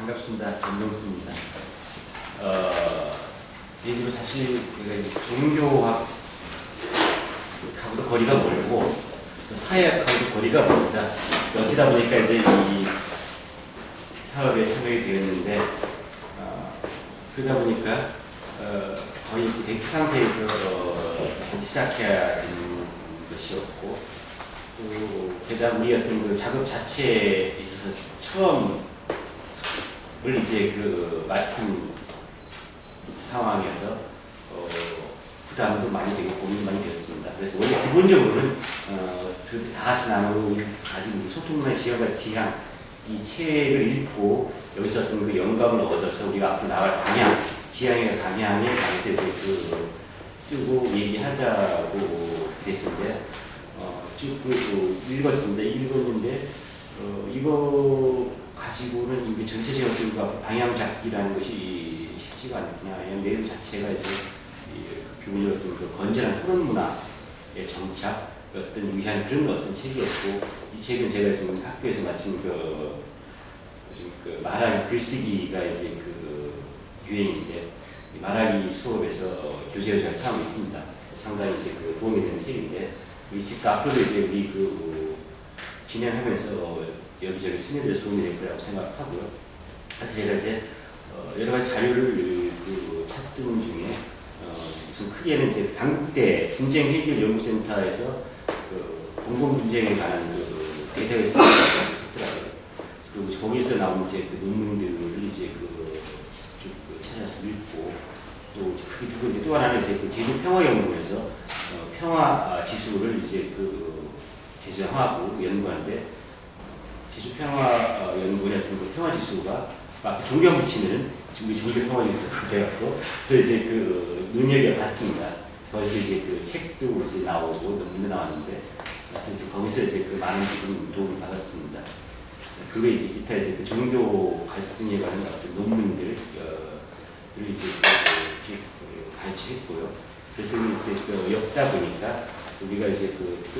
반갑습니다. 전명수입니다. 예지로 사실 우리가 종교학하고도 거리가 멀고 또 사회학하고도 거리가 멀다. 어찌다 보니까 이제 이 사업에 참여하게 되었는데 그러다 보니까 거의 이제 백지 상태에서 시작해야 되는 것이었고 또 게다가 우리 어떤 그 작업 자체에 있어서 처음을 이제 맡은 상황에서 부담도 많이 되고 고민이 많이 되었습니다. 그래서 원래 기본적으로는 다 같이 나누고 가진 소통문화 지향과 지향 이 책을 읽고 여기서 어떤 그 영감을 얻어서 우리가 앞으로 나갈 방향, 지향의 방향에 관해서 이제 쓰고 얘기하자고 그랬는데 쭉 읽었습니다. 읽었는데 이거 가지고는 이게 전체적인 어떤 방향 잡기라는 것이 쉽지가 않구나. 내용 자체가 이제 교훈의 어떤 그 건전한 토론 문화의 정착, 어떤 위한 그런 어떤 책이었고, 이 책은 제가 지금 학교에서 마친 말하기 글쓰기가 이제 유행인데, 말하기 수업에서 교재로 잘 사용하고 있습니다. 상당히 이제 도움이 되는 책인데, 이 책도 앞으로 이제 우리 진행하면서 여기저기 스며들어서 도움이 될 거라고 생각하고요. 그래서 제가 이제 여러 가지 자료를 찾던 중에 무슨 크게는 이제 당국대 분쟁해결연구센터에서 공공 분쟁에 관한 데이터가 있더라고요. 그리고 거기서 나온 이제 논문들을 이제 쭉 찾아서 읽고 또 크게 두고 이제 또 하나는 이제 제주평화연구원에서 평화 지수를 이제 제정하고 연구하는데 제주평화연구원의 어떤 평화 지수가 종교 붙이면 지금 종교 평화 지수가 되었고 그래서 이제 눈여겨봤습니다. 거기서 이제 책도 이제 나오고 논문도 나왔는데 그래서 이제 거기서 이제 많은 도움을 받았습니다. 그게 이제 기타 이제 종교 갈등에 관한 어떤 논문들을 이제 쭉 가르치했고요. 그래서 이제 엮다 보니까 우리가 이제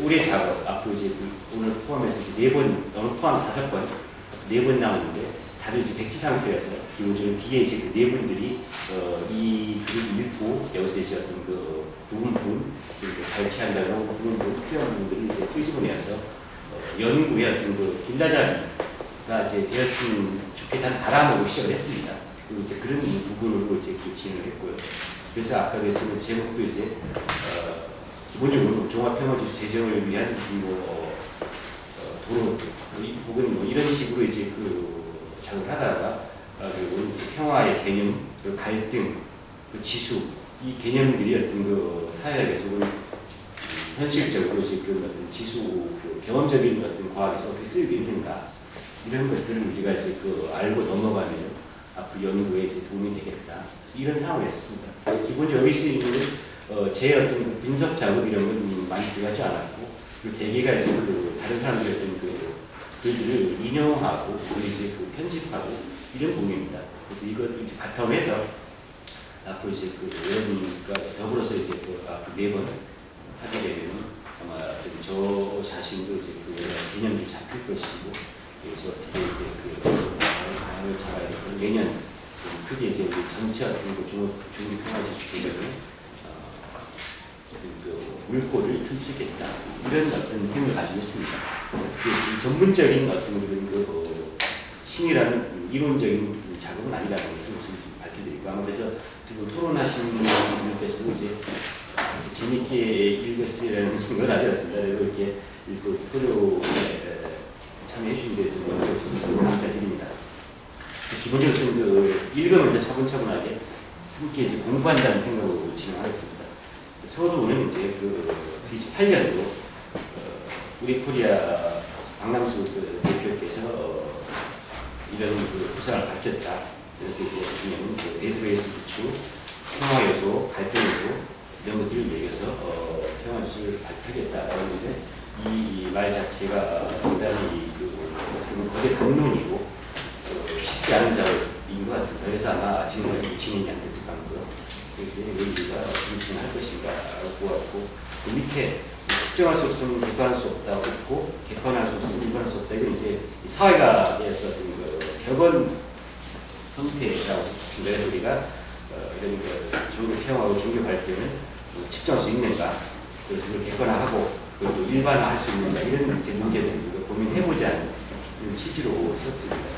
올해 작업 앞으로 이제 오늘 포함해서 이제 4번, 오늘 포함해서 5번, 4번 나오는데 다들 이제 백지 상태여서 기본적으로 뒤에 이제 4분들이 이 글을 읽고 여기서 이제 어떤 부분분 그리고 발췌한다는 부분분 필요한 부분들을 이제 끄집어내서 연구의 어떤 길라잡이가 이제 되었으면 좋겠다는 바람으로 시작을 했습니다. 그리고 이제 그런 부분으로 이제 진행을 했고요. 그래서 아까 지금 제목도 이제 기본적으로 종합평화지수 제정을 위한 도로 혹은 이런 식으로 이제 작업을 하다가 그리고 평화의 개념, 갈등, 지수 이 개념들이 어떤 사회학에서 현실적으로 이제 그런 어떤 지수 경험적인 어떤 과학에서 어떻게 쓰이게 있는가 이런 것들을 우리가 이제 알고 넘어가면 앞으로 연구에 이제 도움이 되겠다 이런 상황이었습니다. 기본적으로 여기 쓰이는 제 어떤 분석 작업 이런 건 많이 들어가지 않았고 그리고 대개가 이제 다른 사람들의 어떤 글들을 인용하고 그걸 이제 편집하고 이런 부분입니다. 그래서 이것도 이제 바탕으로 해서 앞으로 이제 여러분과 더불어서 이제 앞으로 4번 하게 되면 아마 저 자신도 이제 개념이 잡힐 것이고 그래서 이제 방향을 잡아야 되고 내년 크게 이제 우리 전체 어떤 종교평화지수 제정을 물꼬를 틀 수 있겠다 이런 어떤 생각을 가지고 있습니다. 전문적인 어떤 신이라는 이론적인 작업은 아니라는 것을 밝혀드리고 아무래도 토론하시는 분들께서도 이제 재밌게 읽었으리라는 생각을 하지 않습니다. 그리고 이렇게 읽고 토론에 참여해 주신 데서 감사드립니다. 기본적으로 읽으면서 차분차분하게 함께 이제 공부한다는 생각으로 진행하겠습니다. 서울은 이제 28년도 우리 코리아 박남수 대표께서 이런 구상을 밝혔다. 그래서 이제 그냥 데이터베이스 구축, 평화 요소, 갈등 요소 이런 것들을 매겨서 평화 지수를 밝히겠다라고 하는데 이 말 자체가 상당히 거대 강론이고 쉽지 않은 작업인 것 같습니다. 그래서 아마 지금 진행이 안 될 것 같고요. 그래서 우리가 진행할 것인가라고 보았고 그 밑에 특정할 수 없으면 객관할 수 없다 없고 객관할 수 없으면 일반할 수 없다. 이건 이제 사회가에서 격언 형태라고 했습니다. 그래서 우리가 이런 종교 평화하고 종교 갈등을 측정할 수 있는가, 그래서 그걸 객관화하고 그리고 일반화할 수 있는가, 이런 이제 문제들을 우리가 고민해보자는 취지로 썼습니다.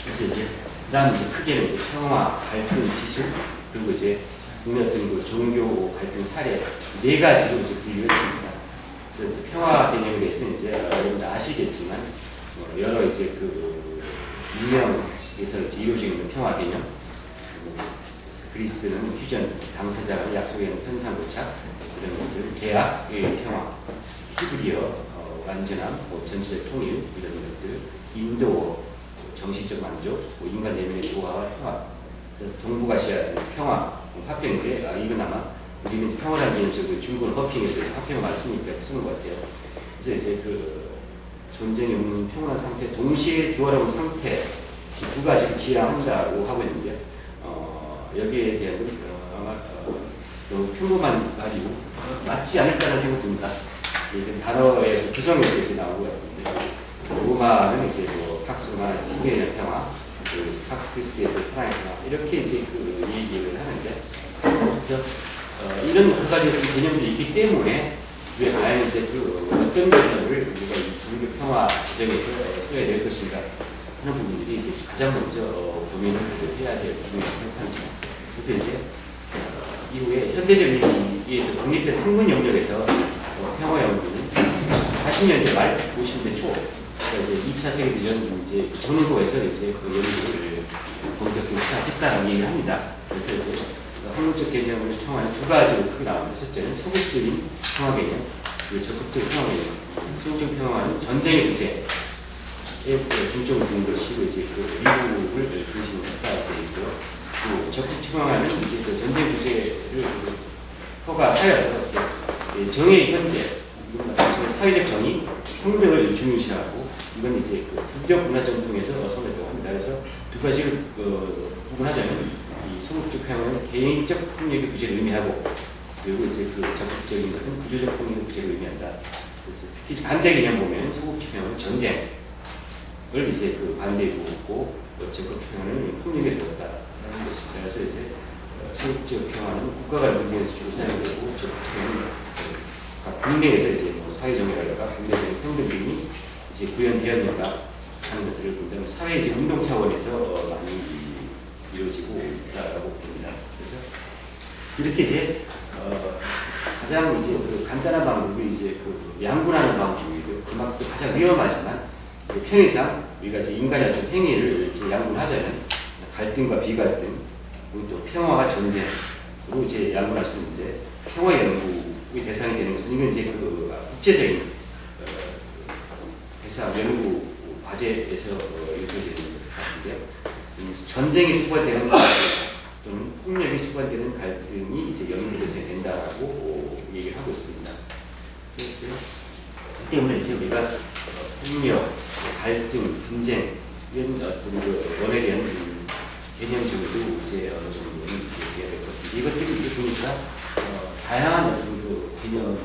그래서 이제 그다음 이제 크게는 이제 평화 갈등 지수, 그리고 이제 국내 어떤 그 종교 갈등 사례 네 가지로 이제 분류했습니다. 그래서 이제 평화 개념에 대해서는 이제 여러분들 아시겠지만 여러 이제 그 문명에서 이제 이루어지고 있는 평화 개념, 그리스는 휴전, 당사자가 약속에 있는 현상 고착, 이런 것들, 계약의 평화, 히브리어 완전함, 전체적 통일, 이런 것들, 인도 정신적 만족, 인간 내면의 조화와 평화, 동북아시아 평화, 화평제, 이건 아마 우리는 평화라는 개념에서 중국은 허핑에서 화평을 많이 쓰니까 쓰는 것 같아요. 그래서 이제 그 전쟁이 없는 평온한 상태, 동시에 조화로운 상태, 두 가지를 지향한다고 하고 있는데, 여기에 대한 아마 너무 평범한 말이고 맞지 않을까라는 생각이 듭니다. 단어의 구성에서 이제 나오고 있는데, 로마는 이제 뭐 팍스 로마에서 희귀의 평화, 그리고 팍스 크리스티에서 사랑의 평화, 이렇게 이제 그 얘기를 하는데, 그래서 이런 한 가지 개념들이 있기 때문에 왜 과연 이제 그 어떤 개념을 우리가 이 종교 평화 지점에서 써야 될 것인가 하는 부분들이 이제 가장 먼저 고민을 해야 될 부분이라고 생각합니다. 그래서 이제 이후에 현대적인 이 독립된 학문 영역에서 평화 연구는 40년대 말 50년대 초, 그러니까 이제 2차 세계대전 이제 전후에서 이제 그 연구를 본격적으로 시작했다는 얘기를 합니다. 그래서 이제 학문적 개념을 평화는 두 가지로 크게 나옵니다. 첫째는 소극적인 평화 개념, 그리고 적극적인 평화 개념. 소극적 평화는 전쟁의 문제에 중점을 두는 것이고 이제 그 미국을 중심으로 했다고 되어 있고요. 또 적극 평화는 이제 그 전쟁 문제를 포괄하여서 정의 현재, 사회적 정의, 평등을 중요시하고, 이건 이제 그 부적 문화 전통에서 성했다고 합니다. 그래서 두 가지를 구분하자면, 이 소극적 평화는 개인적 폭력의 부재를 의미하고, 그리고 이제 그 적극적인 것은 구조적 폭력의 부재를 의미한다. 그래서 특히 반대 개념 보면 소극적 평화는 전쟁을 이제 그 반대고 있고, 적극적 평화는 폭력에 들었다라는 것입니다. 그래서 이제 소극적 평화는 국가가 문제에서 주로 사용되고, 적극적 평화는 국내에서 이제 뭐 사회정의라든가 국내적인 평등 등이 이제 구현되었는가 하는 것들을 본다면 사회 이제 운동 차원에서 많이 이루어지고 있다라고 봅니다. 그래서 이렇게 이제 가장 이제 그 간단한 방법이 이제 그 양분하는 방법이고, 그만큼 가장 위험하지만 이제 편의상 우리가 이제 인간의 어떤 행위를 이제 양분하자면 갈등과 비갈등, 그리고 또 평화와 전쟁으로 이제 양분할 수 있는데, 평화 연구의 대상이 되는 것은 이건 이제 그 국제적인 대상 연구 과제에서 이루어지는 것 같은데요. 전쟁이 수반되는 갈등 또는 폭력이 수반되는 갈등이 이제 연구돼서 된다라고 얘기를 하고 있습니다. 그 때문에 이제 우리가 폭력, 갈등, 분쟁 이런 어떤 그 원에 대한 개념적으로 이제 어느 정도 얘기해야 될 것 같은데, 이것들이 이제 보니까 다양한 어떤 그 개념이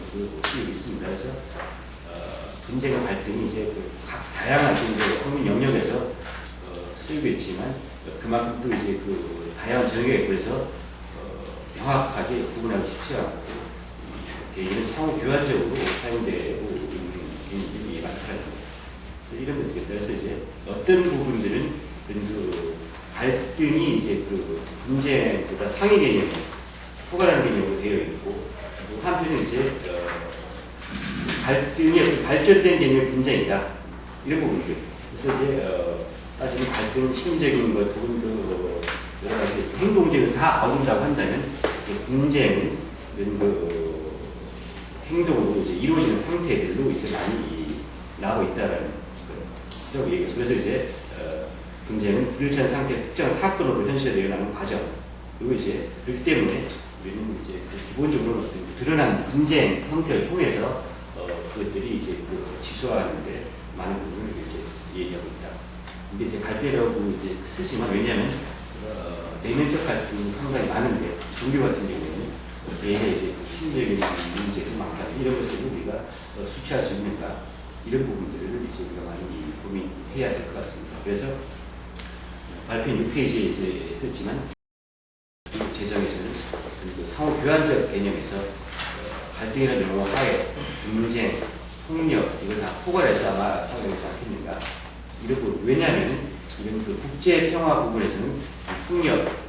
있습니다. 그래서 분쟁과 갈등이 이제 각 다양한 학문 영역에서 쓰이고 있지만, 그만큼 또 이제 그 다양한 전형에 비해서 명확하게 구분하기 쉽지 않고, 이런 상호 교환적으로 사용되고 있는 개념들이 많다는 겁니다. 그래서 이런 것들이, 그래서 이제 어떤 부분들은 그 갈등이 이제 그 분쟁보다 상위 개념, 포괄하는 개념으로 되어 있고, 또 한편은 이제 갈등이 발전된 개념의 분쟁이다, 이런 부분들. 그래서 이제 따지면 갈등, 심리적인 것, 혹은 그 여러 가지 행동적인 다 아우른다고 한다면, 분쟁은 이런 그 행동으로 이제 이루어지는 상태들로 이제 많이 나오고 있다라는 그런 얘기죠. 그래서 이제 분쟁은 불일치한 상태의 특정 사건으로 현실되어 나가는 과정. 그리고 이제 그렇기 때문에 우리는 이제 기본적으로 어떤 드러난 분쟁 형태를 통해서 그것들이 이제 그 지수화하는데 많은 부분을 이제 얘기하고 있다. 근데 이제 갈등이라고 이제 쓰지만, 왜냐하면 내면적 갈등이 상당히 많은데, 종교 같은 경우에는 개인의 이제 심리적인 문제도 많다. 이런 것들을 우리가 수치할 수 있는가, 이런 부분들을 이제 우리가 많이 고민해야 될 것 같습니다. 그래서 발표인 6페이지에 이제 썼지만 재정에서는 그 상호 교환적 개념에서 갈등이라는 용어 하에 분쟁, 폭력 이걸 다 포괄해서 아마 사용해서 하겠는가 이러고 왜냐하면 이런 그 국제 평화 부분에서는 폭력,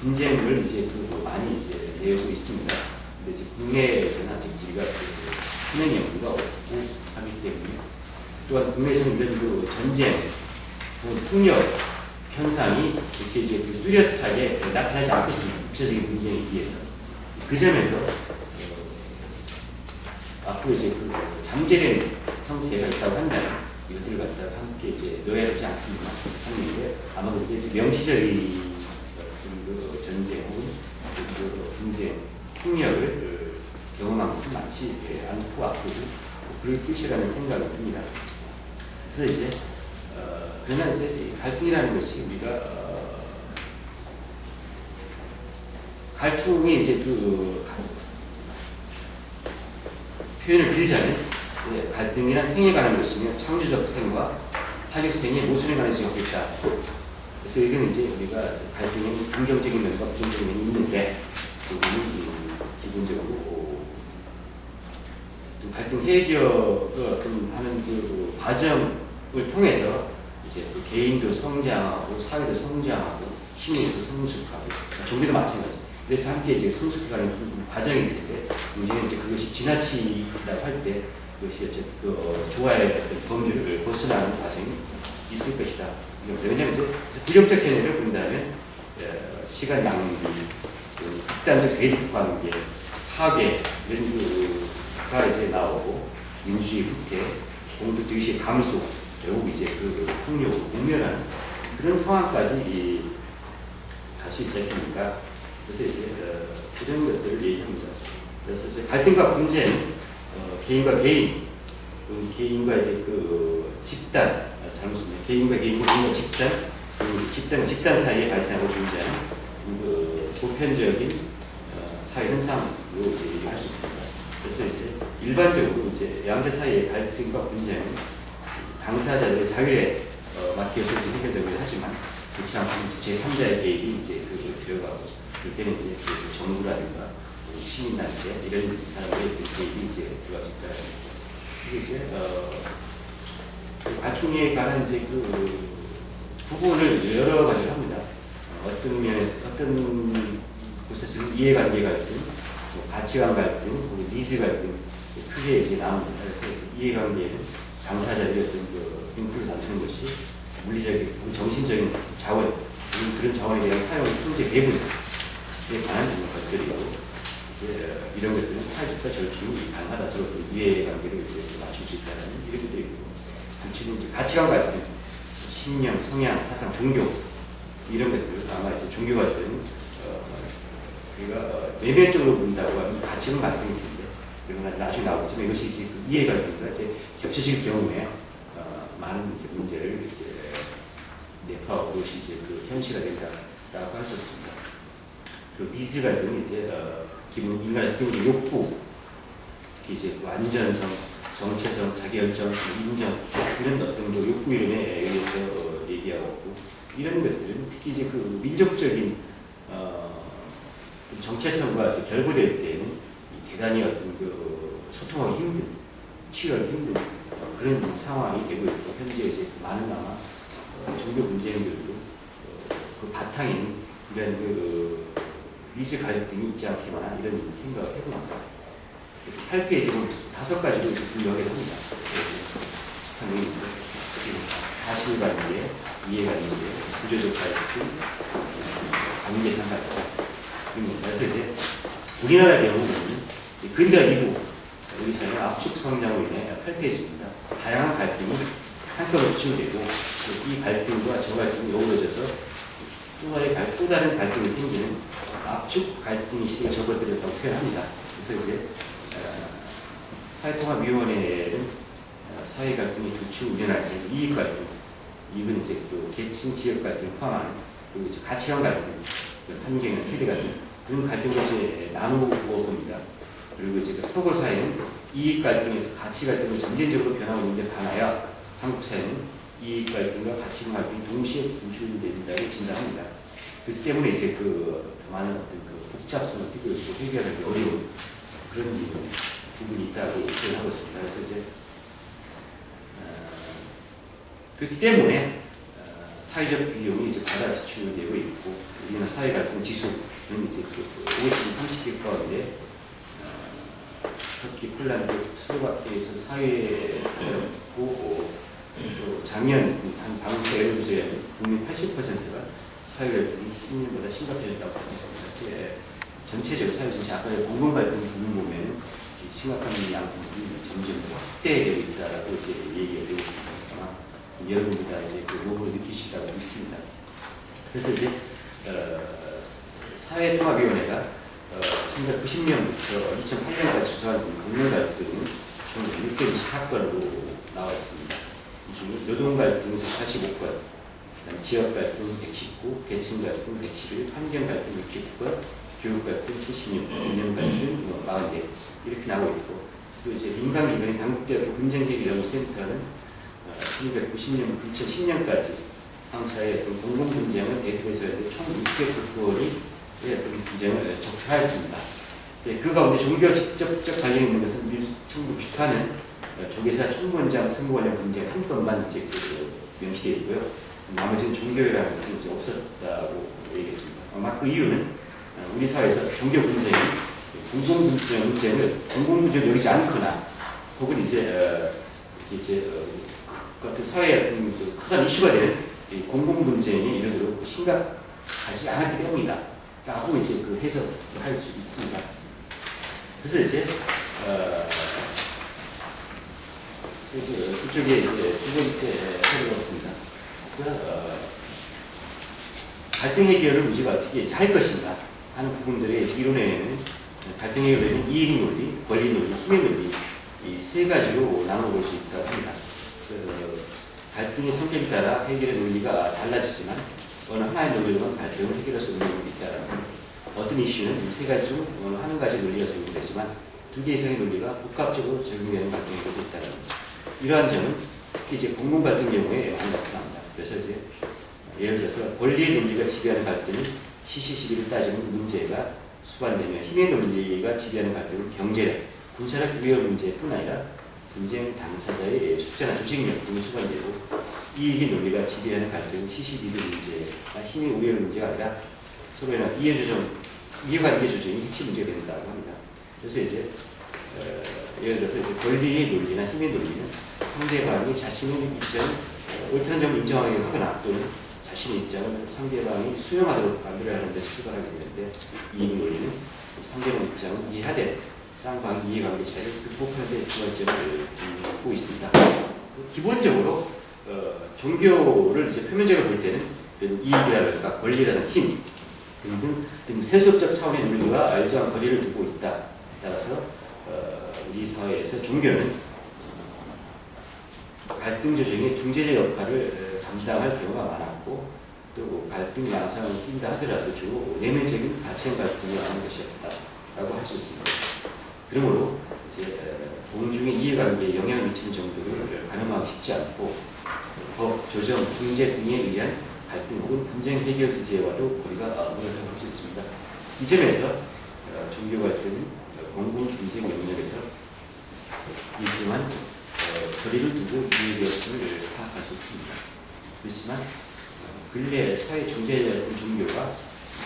분쟁을 이제 그 많이 이제 내고 있습니다. 근데 이제 국내에서는 아직 우리가 그 진행 연구가 없고 하기 때문에 또한 국내에서는 이런 그 전쟁, 폭력 현상이 이렇게 이제 그 뚜렷하게 나타나지 않고 있습니다. 국제적인 분쟁에 비해서 그 점에서 앞으로 이제 그 잠재된 형태가 있다고 한다면 이것들을 갖다가 함께 이제 넣어야 되지 않겠나 하는데 아마 그게 이제 명시적인 그 전쟁 혹은 그 분쟁, 폭력을 경험한 것은 많지 않고 앞으로 그럴 뜻이라는 생각이 듭니다. 그래서 이제 그러나 이제 갈등이라는 것이 우리가 갈등이 이제 그 표현을 빌자면 갈등이란 생에 관한 것이며 창조적 생과 파격생의 모순에 관한 것이 없겠다. 그래서 이건 이제 우리가 갈등에는 긍정적인 면과 부정적인 면이 있는데 우리는 기본적으로 갈등 해결을 하는 그 과정을 통해서 이제 그 개인도 성장하고 사회도 성장하고 시민도 성숙하고 종교도 마찬가지. 그래서 함께 이제 성숙해가는 과정이 있는데 문제는 이제 그것이 지나치다고 할 때 그것이 어쨌든 그 조화의 어떤 범주를 벗어나는 과정이 있을 것이다. 왜냐하면 이제 부정적 개념을 본다면 시간 낭비, 극단적 대립 관계, 파괴 이런 가 이제 나오고 민주주의 후퇴, 공동체 의식 감소, 결국 이제 그 폭력으로 국면하는 그런 상황까지 갈 수 있지 않습니까? 그래서 이제 그런 것들을 얘기합니다. 그래서 이제 갈등과 분쟁, 개인과 개인, 개인과 이제 그 집단, 잘못습니다. 개인과 개인, 개인과 집단, 집단과 집단 사이에 발생하고 존재하는 그 보편적인 사회 현상으로 이제 얘기할 수 있습니다. 그래서 이제 일반적으로 이제 양자 사이의 갈등과 분쟁은 당사자들의 자율에 맡겨서 해결되기도 하지만 그렇지 않고 제3자의 개입이 이제 들어가고 그럴 때는 이제 그 정부라든가 시민단체 이런 사람들의 개입이 이제 들어가고 있다. 이게 이제 갈등에 관한 이제 그 부분을 여러 가지를 합니다. 어떤 면에서 어떤 곳에서는 이해관계 갈등, 가치관 갈등, 혹은 니즈 갈등 크게 이제 나옵니다. 그래서 이해관계는 당사자들이 어떤 그 인풋을 다루는 것이 물리적인, 정신적인 자원, 그런 자원에 대한 사용 통제 배분에 관한 것들이고 이제 이런 것들은 타협과 절충이 가능하다. 서로 이해관계를 이제 맞출 수 있다는 이런 것들이 있고 둘째는 이제 가치관 갈등, 신념, 성향, 사상, 종교 이런 것들 아마 이제 종교 갈등 우리가 내면적으로 본다고 하면 가치관 갈등이 있는데 이건 나중에 나오겠지만 이것이 이제 그 이해관계가 이제 겹쳐질 경우에 많은 이제 문제를 이제 내포하고 그것이 이제 그 현실화 된다라고 할 수 있습니다. 그리고 니즈 갈등은 이제 기본 인간의 기본 욕구, 특히 이제 그 안전성, 정체성, 자기결정, 인정 이런 어떤 그 욕구 이론에 의해서 얘기하고 있고 이런 것들은 특히 이제 그 민족적인 정체성과 이제 결부될 때는 대단히 어떤 그 소통하기 힘든, 치료하기 힘든 그런 상황이 되고 있고 현재 이제 많은 아마 종교 분쟁들도 그 바탕에는 이런 그 니즈 갈등이 있지 않겠나 이런 생각을 해봅니다. 8페이지 보면 5가지로 이제 분류하게 합니다. 사실관계, 이해관계, 구조적 갈등, 관계상 갈등. 그래서 이제 우리나라의 경우는 근대 이후 여기서는 압축 성장으로 인해 8페이지입니다. 다양한 갈등이 한꺼번에 치유되고 이 갈등과 저 갈등이 어우러져서 또 다른 갈등이 생기는 압축 갈등의 시대가 접어들었다고 표현합니다. 그래서 이제 사회통합위원회는 사회 갈등이 주축 운영할 때 이익 갈등, 이건 이제 또 계층 지역 갈등 포함하는 그리고 이제 가치관 갈등, 환경이나 세대 갈등 그런 갈등을 이제 나누어 봅니다. 그리고 이제 서구 사회는 이익 갈등에서 가치 갈등으로 점진적으로 변하고 있는데 반하여 한국 사회는 이익 갈등과 가치관 갈등이 동시에 분출된다고 진단합니다. 그 때문에 이제 그 많은 어떤 그 복잡성을 띠고 있고 해결하기 어려운 그런 부분이 있다고 표현하고 있습니다. 그래서 이제 그렇기 때문에 사회적 비용이 이제 과다 지출되고 있고 우리는 사회 갈등 지수는 이제 그 OECD 30개 가운데 터키, 폴란드, 슬로바키아에서 사회고 또 작년 한 방송 연구소에 국민 80%가 사회 갈등이 10년보다 심각해졌다고 밝혔습니다. 전체적으로 사회 전체 아까 공공 갈등 부분 보면 심각한 양상이 점점 확대되고 있다라고 이제 얘기가 되고 있습니다. 여러분들 다 이제 그 요구를 느끼시다고 있습니다. 그래서 이제 사회통합위원회가 1990년부터 2008년까지 조사한 공공 갈등은 총 624건으로 나와 있습니다. 이 중에 노동 갈등 45건, 지역 갈등 119, 계층 갈등 111, 환경 갈등 69건, 교육 갈등 76, 인연 갈등 44 이렇게 나오고 있고 또 이제 민간기관인 당국대학교 분쟁해결연구센터는 1990년부터 2010년까지 한국사회의 공공분쟁을 대표해서 총 609건이 분쟁을 적출하였습니다. 그 가운데 종교와 직접적 관련이 있는 것은 1994년 조계사 총무원장 선거 관련 분쟁 한 건만 이제 명시되어 있고요. 나머지는 종교라는 것은 이제 없었다고 얘기했습니다. 아마 그 이유는 우리 사회에서 종교 분쟁이 공공분쟁을 여기지 않거나 혹은 이제 그 사회의 큰 이슈가 되는 공공분쟁이 이런 대로 심각하지 않았기 때문이다. 라고 이제 그 해석을 할 수 있습니다. 그래서 이제 그쪽에 이제 두 번째 해석입니다. 그래서 갈등 해결을 우리가 어떻게 할 것인가 하는 부분들의 이론에는 갈등 해결에는 이익 논리, 권리 논리, 힘의 논리 이 세 가지로 나눠볼 수 있다고 합니다. 갈등의 성격에 따라 해결의 논리가 달라지지만 어느 하나의 논리로는 갈등을 해결할 수 없는 논리가 있다라는 겁니다. 어떤 이슈는 이 세 가지 중 어느 한 가지 논리가 적용되지만 두 개 이상의 논리가 복합적으로 적용되는 갈등의 경우도 있다는 겁니다. 이러한 점은 특히 이제 공공 갈등 경우에 많이 나타납니다. 그래서 이제 예를 들어서 권리의 논리가 지배하는 갈등은 시시시비를 따지는 문제가 수반되며 힘의 논리가 지배하는 갈등은 경제력, 군사력 위협 문제뿐 아니라 분쟁 당사자의 숫자나 조직력 등이 수반되고 이익의 논리가 지배하는 갈등은 시시비비 문제나 힘의 우열 문제가 아니라 서로의 이해관계 조정이 핵심 문제가 된다고 합니다. 그래서 이제 예를 들어서 이제 권리의 논리나 힘의 논리는 상대방이 자신의 입장을 옳다는 점을 인정하게 하거나 또는 자신의 입장을 상대방이 수용하도록 만들어야 하는 데서 출발하게 되는데 이익 논리는 상대방 입장을 이해하되 쌍방의 이해관계 차이를 극복하는 데 주관점을 두고 있습니다. 기본적으로 종교를 이제 표면적으로 볼 때는 이익이라든가 권리라든가 힘 등등 세속적 차원의 논리와 알지한 거리를 두고 있다. 따라서 우리 사회에서 종교는 갈등 조정의 중재자 역할을 감당할 경우가 많았고 또 갈등 양상을 띈다 하더라도 주로 내면적인 가치관 갈등을 하는 것이었다라고 할 수 있습니다. 그러므로 이제 공중의 이해관계에 영향을 미치는 정도를 가늠하기 쉽지 않고 법, 조정, 중재 등에 의한 갈등 혹은 분쟁 해결 기제와도 거리가 멀다고 할 수 있습니다. 이 점에서 종교 갈등은 공공 분쟁 영역에서 있지만 거리를 두고 이해되었음을 파악할 수 있습니다. 그렇지만 근래 사회 중재자였던 종교가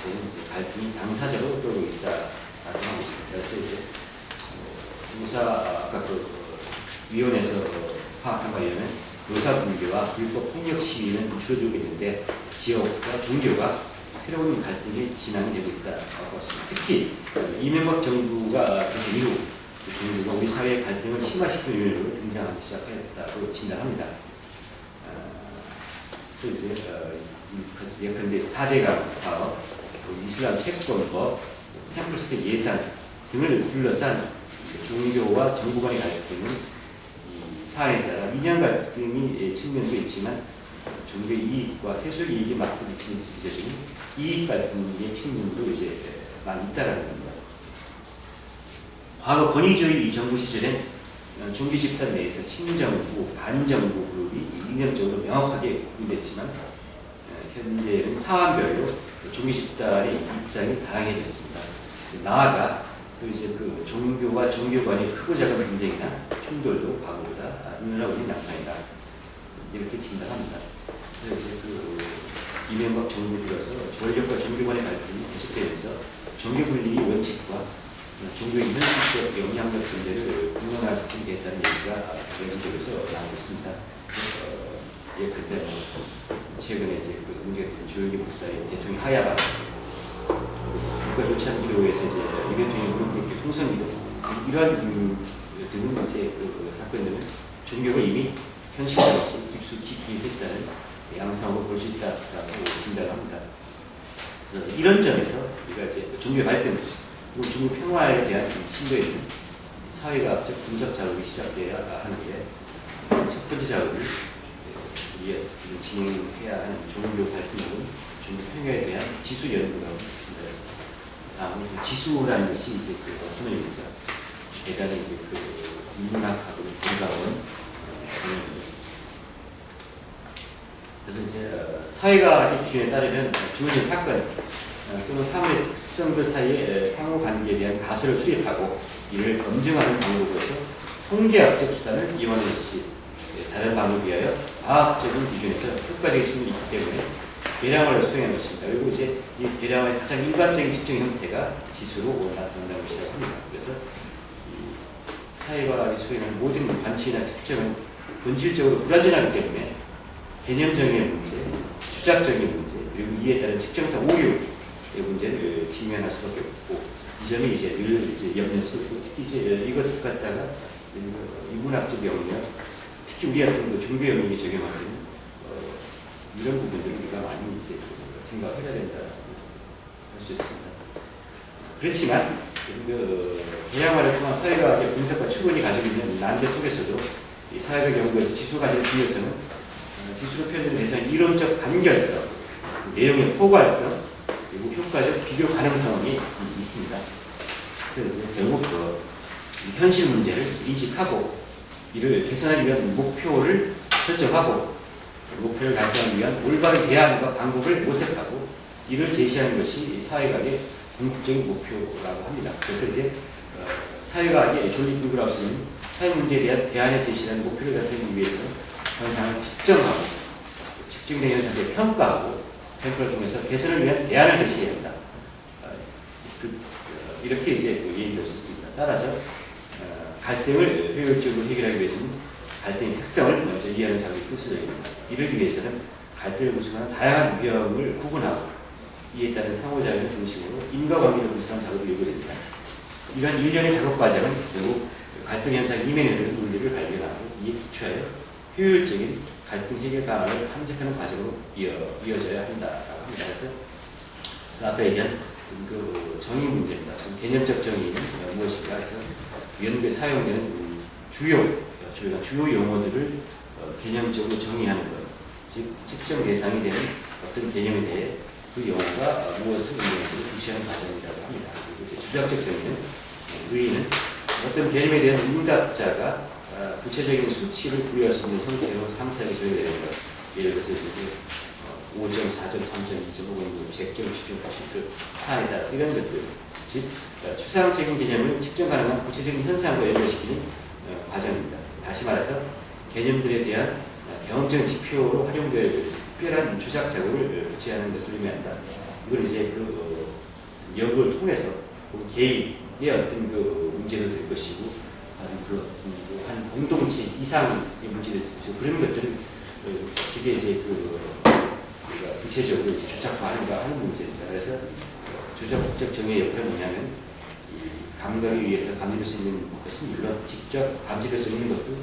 이제 갈등이 당사자로 떠오르고 있다라고 하고 있습니다. 그래서 이제 아까 그 위원회에서 파악한 바에 의하면 노사분계와 불법 폭력 시위는 줄어들고 있는데 지역과 종교가 새로운 갈등의 진앙이 되고 있다고 했습니다. 특히 이명박 정부가 그 이후 종교가 우리 사회의 갈등을 심화시키는 요인으로 등장하기 시작했다고 진단합니다. 그래서 이제 예컨대 4대강 사업, 이슬람 채권법, 템플스테 예산 등을 둘러싼 종교와 정부 간의 갈등은 이 사안에 따라 이념 갈등이 측면도 있지만 종교의 이익과 세속 이익에 맞부딪히는 비자적인 이익 갈등의 측면도 이제 많이 있다라는 겁니다. 과거 권위주의 정부 시절엔 종교 집단 내에서 친정부, 반정부 그룹이 이념적으로 명확하게 구분됐지만 현재는 사안별로 종교 집단의 입장이 다양해졌습니다. 그래서 나아가 또 이제 그 종교와 종교 간의 크고 작은 분쟁이나 충돌도 과거보다 늘어나고 있는 양상이다. 이렇게 진단합니다. 그래서 이제 그 이명박 정부 들어서 권력과 종교 간의 갈등이 계속되면서 종교 분리의 원칙과 종교의 현실적 영향력 문제를 공론화할 수 있게 됐다는 얘기가 외국적에서 나오고 있습니다. 예를 들어 최근에 이제 그 문제가 된 조영기 목사의 대통령 하야가 국가 좋지 않은 기도에서 이제 이 대통령이 무릎 통성기도 이러한 등은 이제 그 사건들은 종교가 이미 현실과 깊숙이 기입했다는 양상으로 볼 수 있다고 진단합니다. 그래서 이런 점에서 우리가 이제 종교 갈등 그리고 종교 평화에 대한 심도에 있는 사회과학적 분석 작업이 시작돼야 하는데 첫 번째 작업이 진행해야 하는 종교 갈등은 종교 평화에 대한 지수 연구라고 있습니다. 다음은 지수라는 것이 이제 그 어떤 의미입니까? 대단히 이제 그 인문학하고 공감은 그래서 이제 사회과학의 기준에 따르면 주어진 사건 또는 사물의 특성들 사이의 상호관계에 대한 가설을 수립하고 이를 검증하는 방법으로서 통계학적 수단을 이용하는 것이 다른 방법에 비하여 과학적인 기준에서 효과적인 측면이 있기 때문에 계량화를 수행한 것입니다. 그리고 이제 이 계량화의 가장 일반적인 측정 형태가 지수로 나타난다고 시작합니다. 그래서 이 사회과학이 수행하는 모든 관측이나 측정은 본질적으로 불완전하기 때문에 개념정의의 문제, 주작적인 문제, 그리고 이에 따른 측정상 오류의 문제를 직면할 수밖에 없고 이 점이 이제 늘 이제 염려스럽고 특히 이제 이것 갖다가 인문학적 영역, 특히 우리 같은 그 종교 영역에 적용할 때는 이런 부분들을 우리가 많이 이제 생각해야 된다고 할 수 있습니다. 그렇지만 그 계량화를 통한 사회과학의 분석과 추론이 가지고 있는 난제 속에서도 이 사회학 연구에서 지수가 가진 중요성은 지수로 표현된 대상의 이론적 간결성, 내용의 포괄성, 그리고 효과적 비교 가능성이 있습니다. 그래서 이제 결국 그 현실 문제를 인식하고 이를 개선하기 위한 목표를 설정하고 목표를 달성하기 위한 올바른 대안과 방법을 모색하고 이를 제시하는 것이 사회과학의 궁극적인 목표라고 합니다. 그래서 이제 사회과학의 존리 핑크라우스는 사회 문제에 대한 대안을 제시하는 목표를 달성하기 위해서는 현상을 측정하고 측정된 현상을 평가하고 평가를 통해서 개선을 위한 대안을 제시해야 한다. 이렇게 이제 얘기할 수 있습니다. 따라서 갈등을 효율적으로 해결하기 위해서는 갈등의 특성을 먼저 이해하는 작업이 필수적입니다. 이를 위해서는 갈등을 구성하는 다양한 유형을 구분하고 이에 따른 상호작용을 중심으로 인과관계를 분석하는 작업이 요구됩니다. 이러한 일련의 작업 과정은 결국 갈등 현상 이면에 있는 논리를 발견하고 이에 기초하여 효율적인 갈등 해결 방안을 탐색하는 과정으로 이어져야 한다고 합니다. 그래서 앞에 얘기한 그 정의 문제입니다. 개념적 정의는 무엇인가 해서 연구에 사용되는 주요 용어들을 개념적으로 정의하는 것, 즉 측정 대상이 되는 어떤 개념에 대해 그 용어가 무엇을 의미하는지 구체하는 과정이라고 합니다. 그리고 주작적 정의는 의의는 어떤 개념에 대한 응답자가 구체적인 수치를 부여할 수 있는 형태로 상세하게 조율되는 것. 예를 들어서 5점, 4점, 3점, 2점, 혹은 100점, 10점, 80점 사안에 따라서 이런 것들, 즉 추상적인 개념을 측정 가능한 구체적인 현상과 연결시키는 과정입니다. 다시 말해서 개념들에 대한 경험적 지표로 활용될 특별한 조작 작업을 구체하는 것을 의미한다. 이건 이제 그 연구를 통해서 개인의 어떤 그 문제도 될 것이고 한 공동체 이상의 문제를 될 것이고 그런 것들은 그게 이제 우리가 구체적으로 이제 조작화하는가 하는 문제입니다. 그래서 조작적 정의의 역할은 뭐냐면 이 감각에 의해서 감지될 수 있는 것은 물론 직접 감지될 수 있는 것도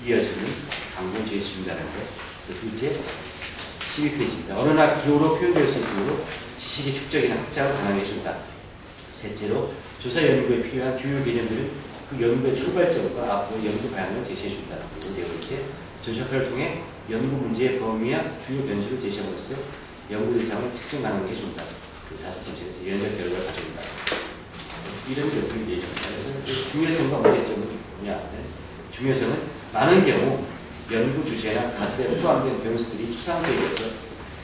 이해할 수 있는 방법을 제시 준다는 것. 둘째, 12페이지입니다. 언어나 기호로 표현될 수 있으므로 지식의 축적이나 확장을 가능해 준다. 셋째로 조사 연구에 필요한 주요 개념들은 그 연구의 출발점과 앞으로 연구 방향을 제시해 준다. 그리고 네 번째, 전시학회를 통해 연구 문제의 범위와 주요 변수를 제시함으로써 연구 대상을 측정 가능하게 해준다. 그 다섯 번째는 연적 결과를 가져온다. 이런 것들을 얘기합니다. 그래서 중요성과 문제점은 뭐냐? 중요성은 많은 경우 연구 주제나 가설에 포함된 변수들이 추상화되어 있어서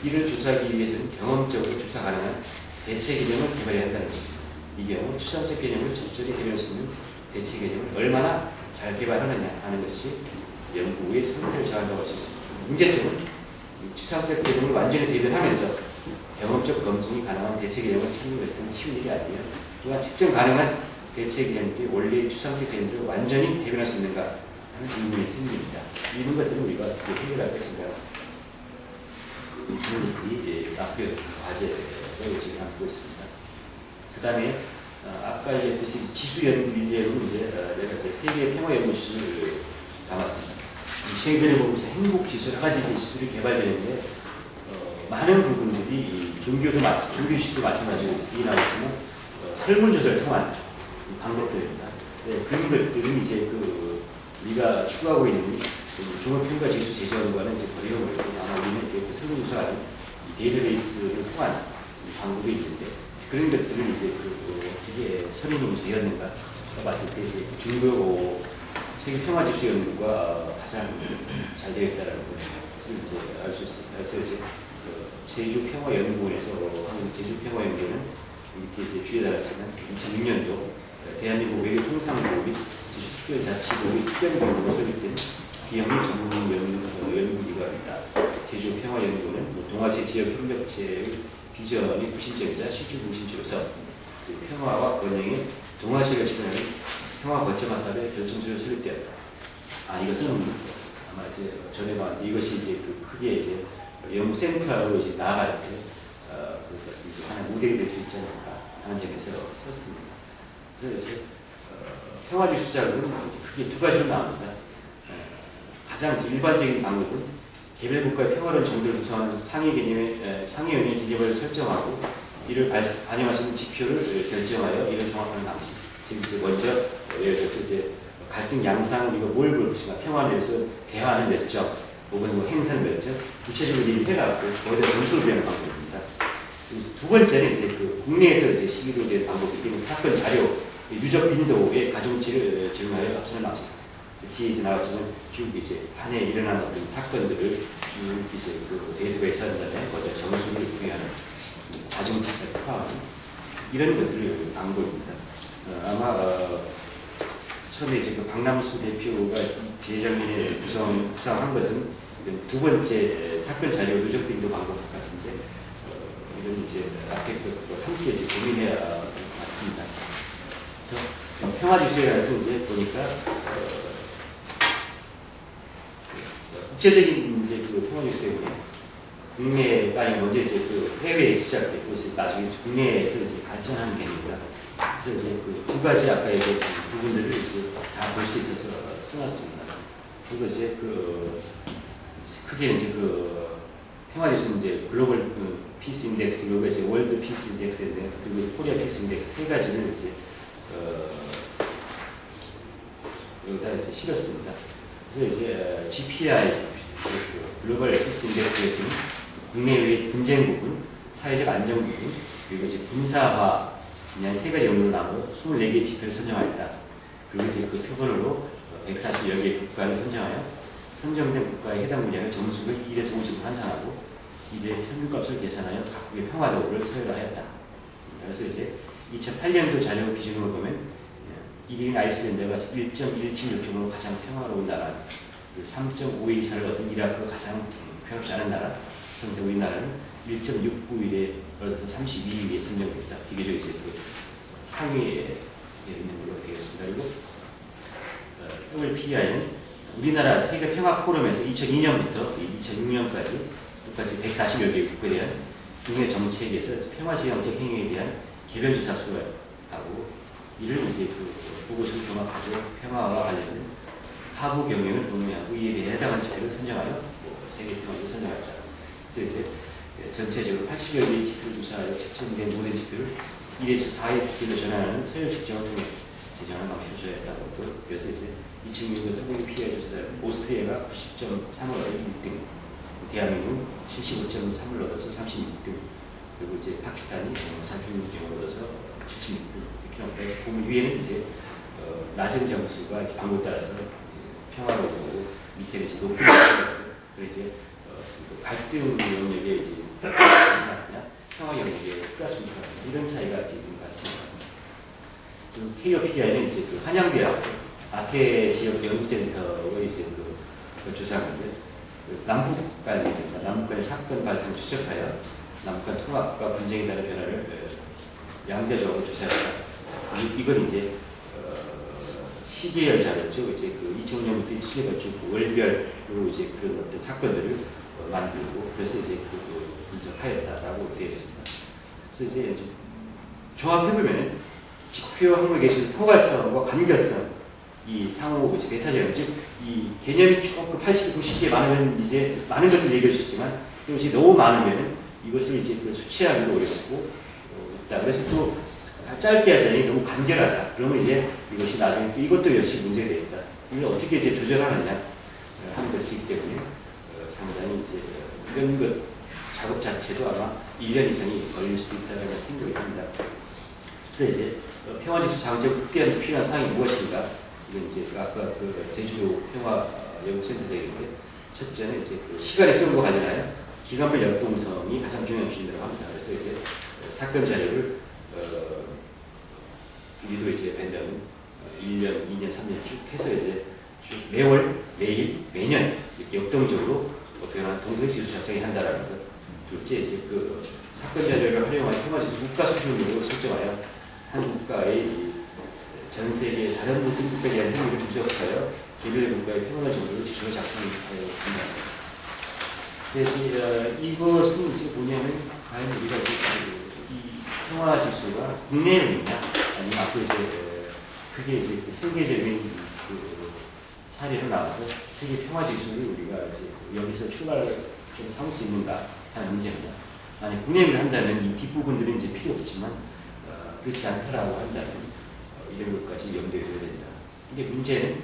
이를 조사하기 위해서는 경험적으로 조사 가능한 대체 개념을 개발해야 한다는 것입니다. 이 경우 추상적 개념을 적절히 개발할 수 있는 대체 개념을 얼마나 잘 개발하느냐 하는 것이 연구의 성과를 정한다고 할 수 있습니다. 문제점은 추상적 개념을 완전히 대변하면서 경험적 검증이 가능한 대체 개념을 찾는 것은 쉬운 일이 아니에요. 또한 측정 가능한 대체 개념들이 원래 추상적 개념을 완전히 대변할 수 있는가 하는 의문이 생깁니다. 이런 것들은 우리가 어떻게 해결할 것인가 이 학교 과제를 지금 하고 있습니다. 그 다음에 아까 이제 지수 연구에는 내가 이제 세계 평화 연구실을 담았습니다. 최근에 보면서 행복 지수 여러 가지 지수들이 개발되는데 많은 부분들이 종교 지수도 마찬가지로 이 나왔지만 설문조사를 통한 방법들입니다. 네, 그런 것들은 이제 우리가 추구하고 있는 종합평가 지수 제정과는 이제 거리가 멀고 아마 우리는 이제 그 설문조사하는 데이터베이스를 통한 방법이 있는데 그런 것들을 이제 어떻게 선임이 되었는가 봤을 때 이제 중국 세계 평화 지수 연구가 가장 잘 되었다라는 것을 이제 알 수 있습니다. 그래서 이제 제주 평화 연구원에서 하는 제주 평화 연구는 밑에 이제 주에 달았지만 2006년도 대한민국 외교 통상부 및 제주 특별자치도의 추경 공모로 설립된 비영리 전문 연구기관입니다. 제주 평화 연구는 동아시아 지역 협력체의 비전이 구심점이자 실질 중심지로서 평화와 번영의 동아시아를 지원하는 평화 거점화 사업의 결정적으로 설립되었다. 이것은 아마 이제 전에 봤는데 이것이 이제 크게 이제 연구센터로 이제 나아갈 때 이제 하나의 모델이 될 수 있지 않을까 하는 점에서 썼습니다. 그래서 이제 평화주의 수작은 크게 두 가지로 나옵니다. 가장 일반적인 방법은 개별 국가의 평화로운 정도를 구성하는 상위원회 기계를 설정하고 이를 반영할 수 있는 지표를 결정하여 이를 종합하는 방식. 즉 이제 먼저 예를 들어서 이제 갈등 양상 우리가 뭘 볼 것인가 평화를 위해서 대화는 몇 점, 혹은 행사는 몇 점, 구체적으로 일을 해갖고 거기다 점수를 배우는 방법입니다. 두 번째는 이제 국내에서 이제 시기로 된 방법이 사건 자료 유적 빈도의 가중치를 제공하여 앞서는 나왔습니다. 뒤에 이제 나왔지만 쭉 이제 한 해 일어나는 어떤 사건들을 쭉 이제 데이터베이스 한 다음에 거기다 점수를 부여하는 가중치까지 포함한 이런 것들이 방법입니다. 아마 처음에 이제 박남수 대표가 재정민에 구성한 것은 두 번째 사건 자료 누적 빈도 방법 같은데 이런 이제 앞에 함께 이제 고민해야 맞습니다. 그래서 평화지수에 대해서 이제 보니까 국제적인 이제 평화지수 때문에 국내가 먼저 이제 해외에 시작됐고 이제 나중에 국내에서 이제 발전하는 개념입니다. 그래서 이제 두 가지 아까 얘기했던 부분들을 이제 다 볼 수 있어서 써놨습니다. 그리고 이제 크게 이제 평화지수 이제 글로벌 피스 인덱스, 그리고 이제 월드 피스 인덱스인데 그리고 코리아 피스 인덱스 세 가지를 이제 여기다 이제 실었습니다. 그래서 이제 GPI 글로벌 피스 인덱스에서는 국내외 분쟁 부분, 사회적 안정 부분, 그리고 이제 분사화 그냥 세 가지 영역으로 나눠 24개의 지표를 선정하였다. 그리고 이제 그 표본으로 140여 개의 국가를 선정하여 선정된 국가의 해당 분야를 점수를 1에서 50으로 환산하고 이제 평균값을 계산하여 각국의 평화도를 서열화하였다. 그래서 이제 2008년도 자료 기준으로 보면 1인 아이슬란드가 1.176점으로 가장 평화로운 나라, 3.5 이상을 얻은 이라크가 가장 평화롭지 않은 나라, 그런데 우리나라는 1.691에 얻어서 32위에 선정됐다. 비교적 이제 상위에 있는 걸로 되겠습니다. 그리고 WPI는 우리나라 세계 평화 포럼에서 2002년부터 2006년까지 똑같이 140여 개의 국가에 대한 국내 정책에서 평화 지향적 행위에 대한 개별 조사 수를 하고 이를 이제 보고서를 종합하고 평화와 관련된 하부 경영을 공유하고 이에 대해 해당하는 지표를 선정하여 세계 평화를 선정했다. 그래서 이제 전체적으로 80여 개의 지표를 조사하여 측정된 모든 지표를 1에서 4의 스킬로 전환하는 서열 측정을 통해 제정하는 방식을 조사했다고. 그래서 이제 2006년 WPI 조사는 오스트리아가 90.3을 얻어 1등, 대한민국 75.3을 얻어서 36등, 그리고 이제 파키스탄이 36등을 얻어서 76등 이렇게 나옵니다. 보면 위에는 이제 낮은 점수가 이제 방법에 따라서 평화로우고 밑에는 이제 높은 그리고 이제 갈등 영역에 이제 평화 영역에 플러스 이런 차이가 지금 같습니다. 그 KOPI는 이제 그 한양대학 아태 지역 연구센터의 이제 그 조사인데 남북 간의 사건 발생 추적하여 남북 간 통합과 분쟁에 따른 변화를 양자적으로 조사했다. 이건 이제 시계열 자료죠. 이제 그 2005년부터 시계열 쭉 월별로 이제 그런 어떤 사건들을 만들고 그래서 이제 그 분석하였다라고 되어 있습니다. 그래서 이제 조합해보면은 직표 항목 예술 포괄성과 간결성 이 상호 이제 메타제로 즉이 개념이 조금 80, 90개 많으면 이제 많은 것들 얘기할 수 있지만 또 이제 너무 많으면은 이것을 이제 그 수치하기도 어렵고 있다. 그래서 또 짧게 하자니 너무 간결하다. 그러면 이제 이것이 나중에 또 이것도 역시 문제가 되겠다. 이걸 어떻게 이제 조절하느냐 하는 것이기 때문에 상당히 이제 이런 것 작업 자체도 아마 1년 이상이 걸릴 수도 있다는 생각이 듭니다. 그래서 이제 평화지수 장적 극대화에 필요한 사항이 무엇인가? 이건 이제 아까 그 제주도 평화연구센터에서 얘기했는데 첫째는 이제 그 시간의 흐름과 관련하여 기간별 역동성이 가장 중요한 기준이라고 합니다. 그래서 이제 사건 자료를 우리도 이제 밴드는 1년, 2년, 3년 쭉 해서 이제 쭉 매월, 매일, 매년 이렇게 역동적으로 변화한 동서지수 작성을 한다라는 것. 둘째 이제 그 사건 자료를 활용하여 평화지수 국가 수준으로 설정하여 한 국가의 전 세계 다른 모든 국가에 대한 행위를 누적하여 개별 국가의 평화 정도를 지수로 작성하여 한다. 그래서 이것은 이제 뭐냐면 과연 우리가 이 평화 지수가 국내에 있냐 아니면 앞으로 이제 크게 이제 그 세계적인 그 사례로 나와서 세계 평화 지수를 우리가 이제 여기서 출발을 좀 삼을 수 있는가 하는 문제입니다. 만약 국내를 한다면 이 뒷부분들은 이제 필요 없지만 그렇지 않다라고 한다면 이런 것까지 염두에 둬야 된다. 근데 문제는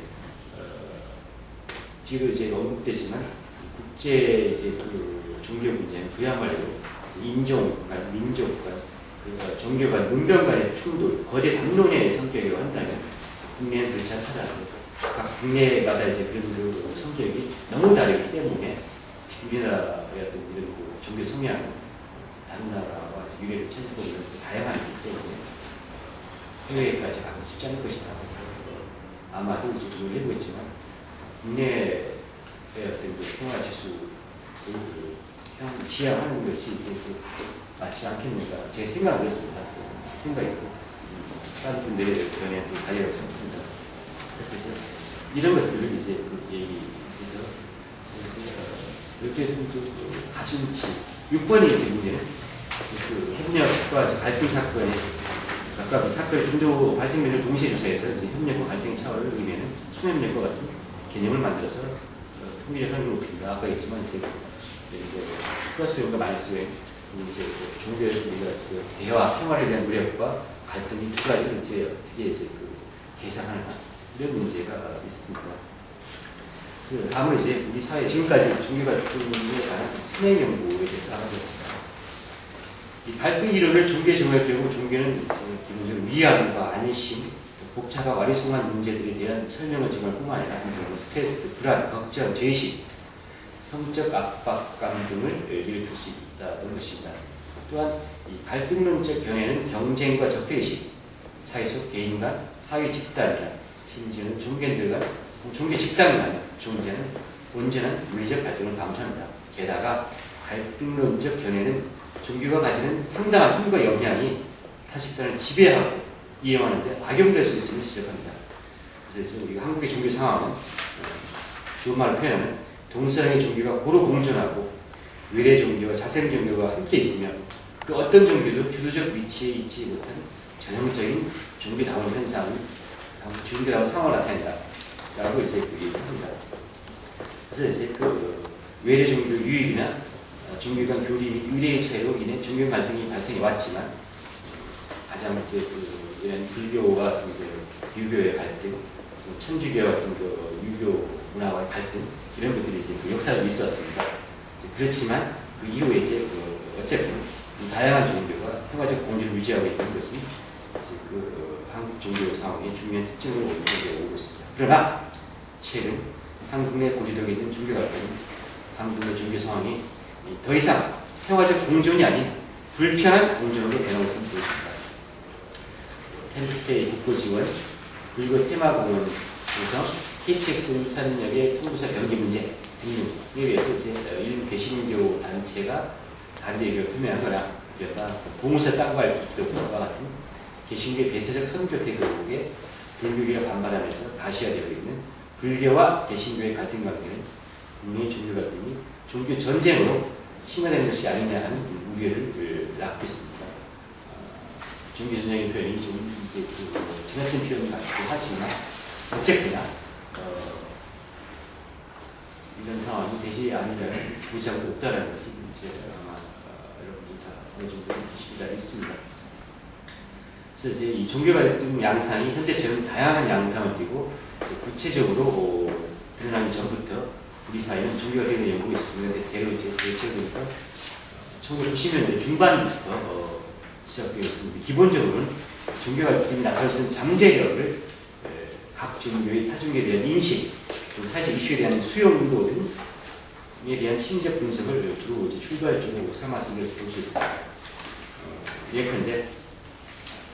뒤로 이제 언급되지만 국제 이제 그 종교 문제는 그야말로 인종, 민족 간 그러니까 종교 간 문명 간의 충돌, 거대 담론의 성격이라고 한다면 국내는 그렇지 않다라는 거. 각 국내마다 이제 그런 그 성격이 너무 다르기 때문에 우리나라의 어떤 이런 그 종교 성향은 다른 나라와 유래를 찾고 이런 다양하기 때문에 해외까지 가기 쉽지 않을 것이다. 아마도 이제 그걸 해보겠지만 국내의 어떤 그 평화 지수를 지향하는 것이 이제 그 맞지 않겠는가. 제 생각은 그렇습니다. 생각이고 다른 분들의 견해도 다르다고 생각합니다. 그래서 이제 이런 것들을 이제 그 얘기해서 이렇게 그 가중치 6번의 이제 문제는 그 협력과 갈등 사건의 각각 사건의 빈도 발생면을 동시에 조사해서 이제 협력과 갈등의 차원을 의미하는 수협력과 같은 개념을 만들어서 통일의 활용을 높인다. 아까 했지만 이제 플러스 요인과 마이너스 요인 이제 종교에서 우리가 그 대화 평화를 위한 노력과 갈등 이 두 가지를 이제 어떻게 이제 그 계산하나 이런 문제가 있습니다. 그래서 다음은 이제 우리 사회 지금까지 종교 갈등에 관한 선행 연구에 대해서 알아봤습니다. 이 갈등 이론을 종교에 정할 경우 종교는 기본적으로 위안과 안심, 복잡하고 아리송한 문제들에 대한 설명을 정할 뿐만 아니라 스트레스, 불안, 걱정, 죄의식, 성적 압박감 등을 일으킬 수 있다는 것입니다. 또한 이 갈등론적 견해는 경쟁과 적대의식, 사회 속 개인 간, 하위 집단이나 심지어는 종교인들 간, 종교 집단 간의 존재는 온전한 물리적 갈등을 방치한다. 게다가 갈등론적 견해는 종교가 가지는 상당한 힘과 영향이 타 집단을 지배하고 이용하는데 악용될 수 있음을 지적합니다. 그래서 우리가 한국의 종교 상황은 주어말로 표현하면 동서양의 종교가 고루 공존하고 외래 종교와 자생 종교가 함께 있으며 그 어떤 종교도 주도적 위치에 있지 못한 전형적인 종교다운 현상을 종교다운 상황을 나타낸다. 라고 이제 얘기합니다. 그래서 이제 그 외래 종교 유입이나 종교 간 교리 및 유래의 차이로 인해 종교 갈등이 발생해 왔지만 가장 이제 그 이런 불교와 이제 유교의 갈등, 천주교와 같은 그 유교 문화와의 갈등 이런 것들이 이제 그 역사가 있었습니다. 그렇지만 그 이후에 이제 그 어쨌든 다양한 종교가 평화적 공존을 유지하고 있는 것은 이제 그 한국 종교 상황의 중요한 특징을 오고 있습니다. 그러나 최근 한국 내 고조되고 있는 종교 갈등, 한국 내 종교 상황이 더 이상 평화적 공존이 아닌 불편한 공존으로 변하고 있음을 보여줍니다. 템플스테이 국고 지원, 불교 테마공원에서 KTX 울산역의 통부사 변기 문제 등등에 대해서 이제 일부 개신교 단체가 반대 의견을 표명하거나 이른바 봉사 땅발 기독교와 같은 개신교의 배타적 선교 태도에 불교계가 반발하면서 가시화되고 있는 불교와 개신교의 갈등 관계는 국민의 종교 갈등이 종교 전쟁으로 심화되는 것이 아니냐 하는 우려를 낳고 있습니다. 종교 전쟁의 표현이 좀 이제 지나친 표현이 같기도 하지만 어쨌거나 이런 상황이 되지 않으려는 보장도 없다는 것은 이제 아마 여러분들 다 어느 정도 느끼실 자 있습니다. 그래서 이제 이 종교 갈등 양상이 현재처럼 다양한 양상을 띠고 구체적으로 드러나기 전부터 우리 사회는 종교 갈등의 연구가 있었는데 대로 이제 보니까 1990년대 중반부터 시작되었습니다. 기본적으로는 종교 갈등이 나타날 수 있는 잠재력을 각 종교의 타종교에 대한 인식, 사회적 이슈에 대한 수용도 등에 대한 심리적 분석을 주로 이제 출발점으로 삼았음을 볼 수 있습니다. 예컨대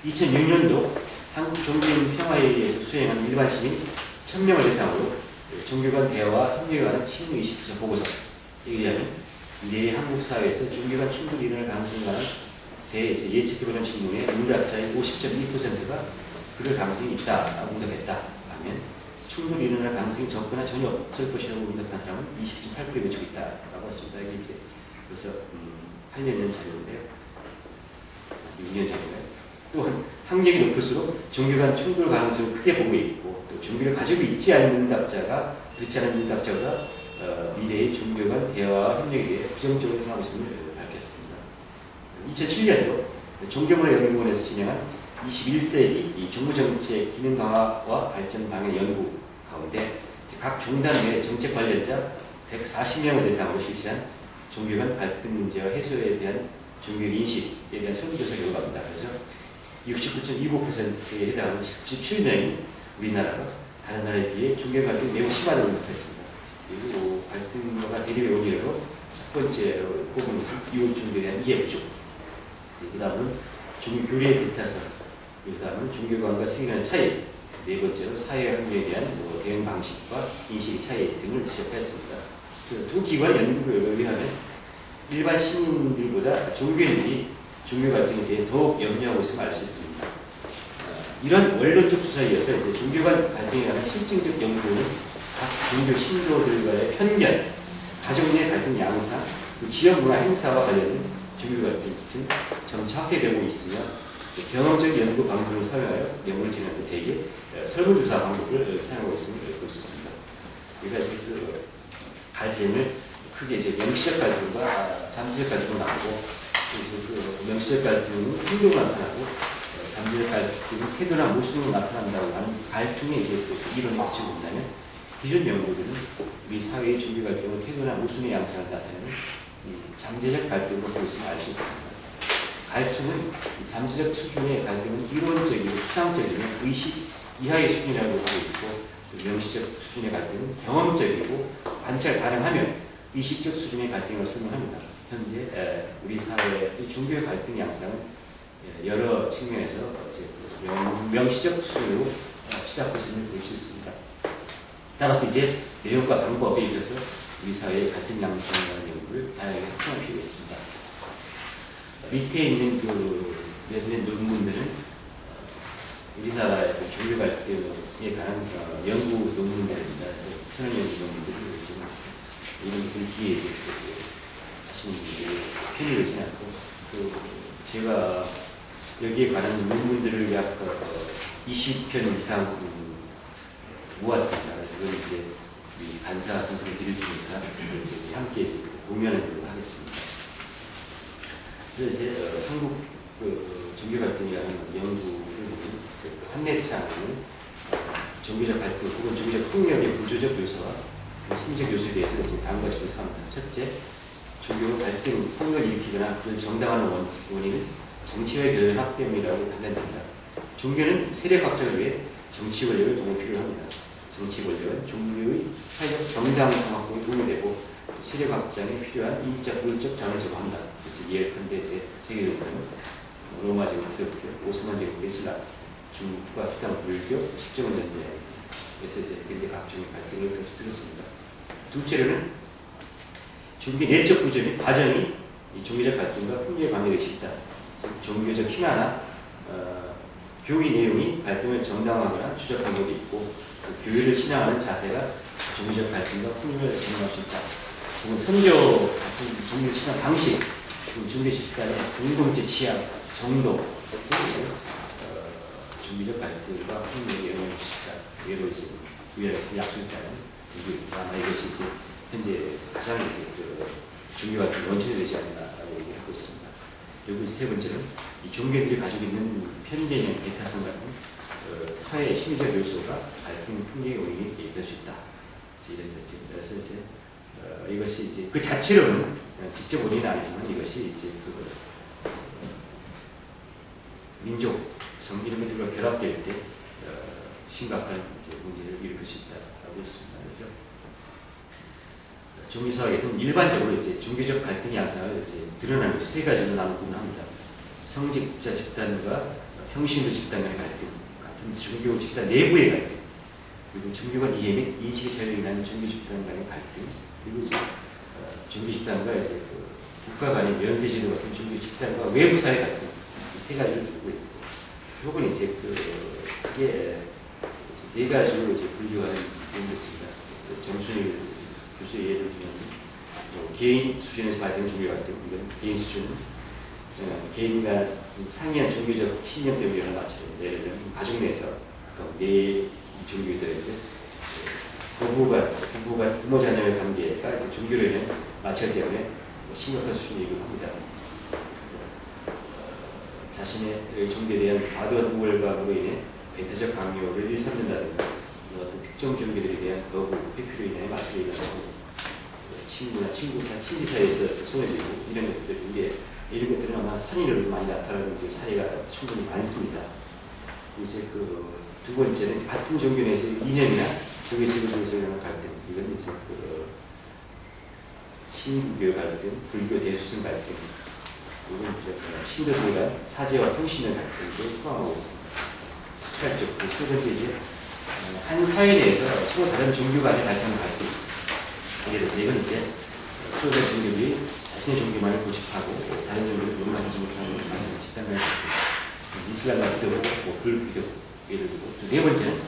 2006년도 한국 종교인 평화회의에서 수행한 일반 시민 1000명을 대상으로 종교 간 대화와 협력에 관한 친구 의식조사 보고서, 얘기하면 미래의 한국 사회에서 종교 간 충돌이 일어날 가능성에 관한 예측해보는 질문에 응답자의 50.2%가 그럴 가능성이 있다라고 응답했다 하면 충돌이 일어날 가능성이 적거나 전혀 없을 것이라고 응답한 사람은 20.8%에 미치고 있다라고 했습니다. 이게 이제 그래서 8년 전 자료인데요. 6년 전인가요? 또한 학력이 높을수록 종교 간 충돌 가능성을 크게 보고 있고, 또 종교를 가지고 있지 않은 응답자가 그렇지 않은 응답자보다 미래의 종교 간 대화와 협력에 대해 부정적으로 생각하고 있음을 밝혔습니다. 2007년도 종교문화연구원에서 진행한 21세기 이 정부정책 기능 강화와 발전 방향 연구 가운데 각 종단 내 정책 관련자 140명을 대상으로 실시한 종교 간 갈등 문제와 해소에 대한 종교 인식에 대한 설문조사 결과입니다. 그래서 69.25%에 해당하는 97명이 우리나라가 다른 나라에 비해 종교 갈등이 매우 심하다고 응답했습니다. 그리고 갈등과 대립의 원인으로 첫 번째로 꼽은 것은 기호 종교에 대한 이해 부족, 그 다음은 종교 교리의 비타성, 그 다음은 종교관과 세계관의 차이, 네 번째로 사회 환경에 대한 대응 방식과 인식 차이 등을 지적했습니다. 두 기관의 연구에 의하면 일반 시민들보다 종교인들이 종교 갈등에 대해 더욱 염려하고 있음을 알 수 있습니다. 이런 원론적 수사에 이어서 이제 종교 간 갈등에 관한 실증적 연구는 각 종교 신도들과의 편견, 가족 내 갈등 양상, 지역 문화 행사와 관련된 종교 갈등 등 점차 확대되고 있으며 경험적 연구 방법을 사용하여 연구를 진행할 때 대개 설문조사 방법을 사용하고 있음을 볼 수 있습니다. 그래서 그 갈등을 크게 이제 명시적 갈등과 잠재적 갈등으로 나누고, 그래서 그 명시적 갈등은 행동으로 나타나고 잠재적 갈등은 태도나 모습으로 나타난다고 하는 갈등의 이제 그 이론을 어찌 본다면, 기존 연구들은 우리 사회의 종교 갈등은 태도나 모습의 양상을 나타내는 잠재적 갈등으로 보고 있음을 알 수 있습니다. 갈등은 잠재적 수준의 갈등은 이론적이고 추상적이며 의식 이하의 수준이라고 하고 있고, 명시적 수준의 갈등은 경험적이고 관찰 가능하면 의식적 수준의 갈등을 설명합니다. 현재 우리 사회의 종교의 갈등 양상은 여러 측면에서 명시적 수준으로 치닫고 있음을 볼 수 있습니다. 따라서 이제 내용과 방법에 있어서 우리 사회의 갈등 양상에 관한 연구를 다양하게 확장할 필요가 있습니다. 밑에 있는 그 논문들은 우리나라의 종교 갈등에 관한 연구 논문들입니다. 그래서 선언 연구 논문들을 좀 이런 글귀에 이제 하시는 분들이 편이 되지 않고, 또 제가 여기에 관한 논문들을 약 20편 이상 모았습니다. 그래서 그걸 이제 우리 간사 선생님 드릴 테니까 이제 함께 공유하는 하겠습니다. 그래서 이제 한국 종교 갈등이라는 연구를 한내창은 종교적 갈등 혹은 종교적 폭력의 구조적 요소와 심리적 요소에 대해서 이제 다음과 같이 분석합니다. 첫째, 종교 갈등, 폭력을 일으키거나 그를 정당화하는 원인은 정치와의 결합 때문이라고 판단됩니다. 종교는 세력 확장을 위해 정치 권력을 동원 필요합니다. 정치 권력은 종교의 사회적 정당성 확보에 도움이 되고 세력 확장에 필요한 인적, 물적 자원을 제공한다. 그래서 예컨대 세계적으로는 로마 제국, 기독교, 오스만 제국, 이슬람, 중국과 수단, 불교, 십정원 전쟁. 그래서 이제 근대 각종의 갈등을 들었습니다. 둘째로는 중국의 내적 구조 및 과정이 이 종교적 갈등과 풍조에 관계될 수 있다. 즉 종교적 희화나 교의 내용이 갈등을 정당화하거나 추적한 것도 있고 그 교회를 신앙하는 자세가 종교적 갈등과 풍조를 정당할 수 있다. 혹은 선교 같은 종교 신앙 방식, 종교 집단의 공동체 취향, 정도 등이 종교적 갈등과 풍조에 영향을 줄 수 있다. 예로 이제 구약에서 약속했다는 아마 이것이 이제 현재 가장 이제 종교 같은 원천이 되지 않나라고 얘기하고 있습니다. 그리고 세 번째는 이 종교들이 가지고 있는 편견형, 배타성 같은 사회의 심리적 요소가 갈등 풍조의 원인이 될 수 있다. 이런 것들입니다. 그래서 이제 이것이 이제 그 자체로는 직접 원인은 아니지만 이것이 이제 민족성 이런 것들과 결합될 때 심각한 이제 문제를 일으킬 수 있다고 했습니다. 그래서 종교사회에서는 일반적으로 이제 종교적 갈등의 양상을 이제 드러나는 것이 세 가지로 나누곤 합니다. 성직자 집단과 평신도 집단 간의 갈등, 같은 종교 집단 내부의 갈등, 그리고 종교 간 이해 및 인식의 차이로 인한 종교 집단 간의 갈등, 그리고 이제 종교 집단과 이제 국가 간의 면세제도 같은 종교 집단과 외부 사회 갈등, 이 세 가지를 두고 있고, 혹은 이제 그게 네 가지로 이제 분류하는 경우도 있습니다. 정순일 교수의 예를 들면 개인 수준에서 발생하는 종교 갈등, 이건 개인 수준, 개인과 상이한 종교적 신념 때문에 일어나는 마찰입니다. 예를 들면 가족 내에서 네 종교가 있는데 부부가 부모 자녀의 관계가 종교로 인한 마찰 때문에 심각한 수준이기도 합니다. 그래서 자신의 종교에 대한 과도한 우월감으로 인해 배타적 강요를 일삼는다든가 어떤 특정 종교들에 대한 거부, 회피로 인해 마찰이 일어나고 친지 사이에서 손을 쥐고 이런 것들인데 이런 것들은 아마 선인으로도 많이 나타나는 그 사례가 충분히 많습니다. 이제 두 번째는 같은 종교 내에서 이념이나 종교 지도에서 일어나는 갈등, 이건 이제 신교 갈등, 불교 대수성 갈등, 이건 이제 신도들 간 사제와 평신의 갈등도 포함하고 있습니다. 18쪽, 세 번째 이제 한 사회 내에서 서로 다른 종교 간에 발생하는 갈등. 이건 이제 서로 다른 종교들이 자신의 종교만을 고집하고 다른 종교를 용납하지 못하는 마찬가지 집단 간의 갈등. 이슬람과 기독교, 불기독 예를 들고 또 네 번째는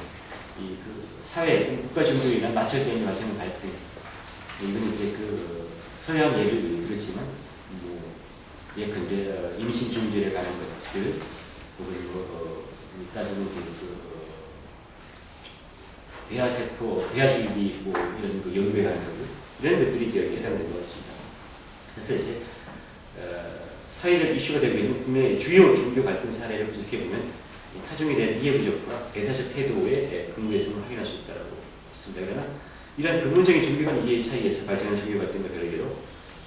사회, 국가 종교에 인한 마찰 때문에 발생하는 갈등. 이건 이제 서양 예를 들었지만 예컨대 임신 중지에 관한 것들 혹은 따지면 이제 배아세포, 배아주입이 이런 연구에 관한 것들 이런 것들이 이제 해당되는 것 같습니다. 그래서 이제 사회적 이슈가 되고 있는 국내의 주요 종교 갈등 사례를 분석해 보면 타종에 대한 이해 부족과 배타적 태도의 근거에서는 확인할 수 있다고 했습니다. 그러나 이러한 근본적인 종교 간 이해 차이에서 발생하는 종교 갈등과 별개로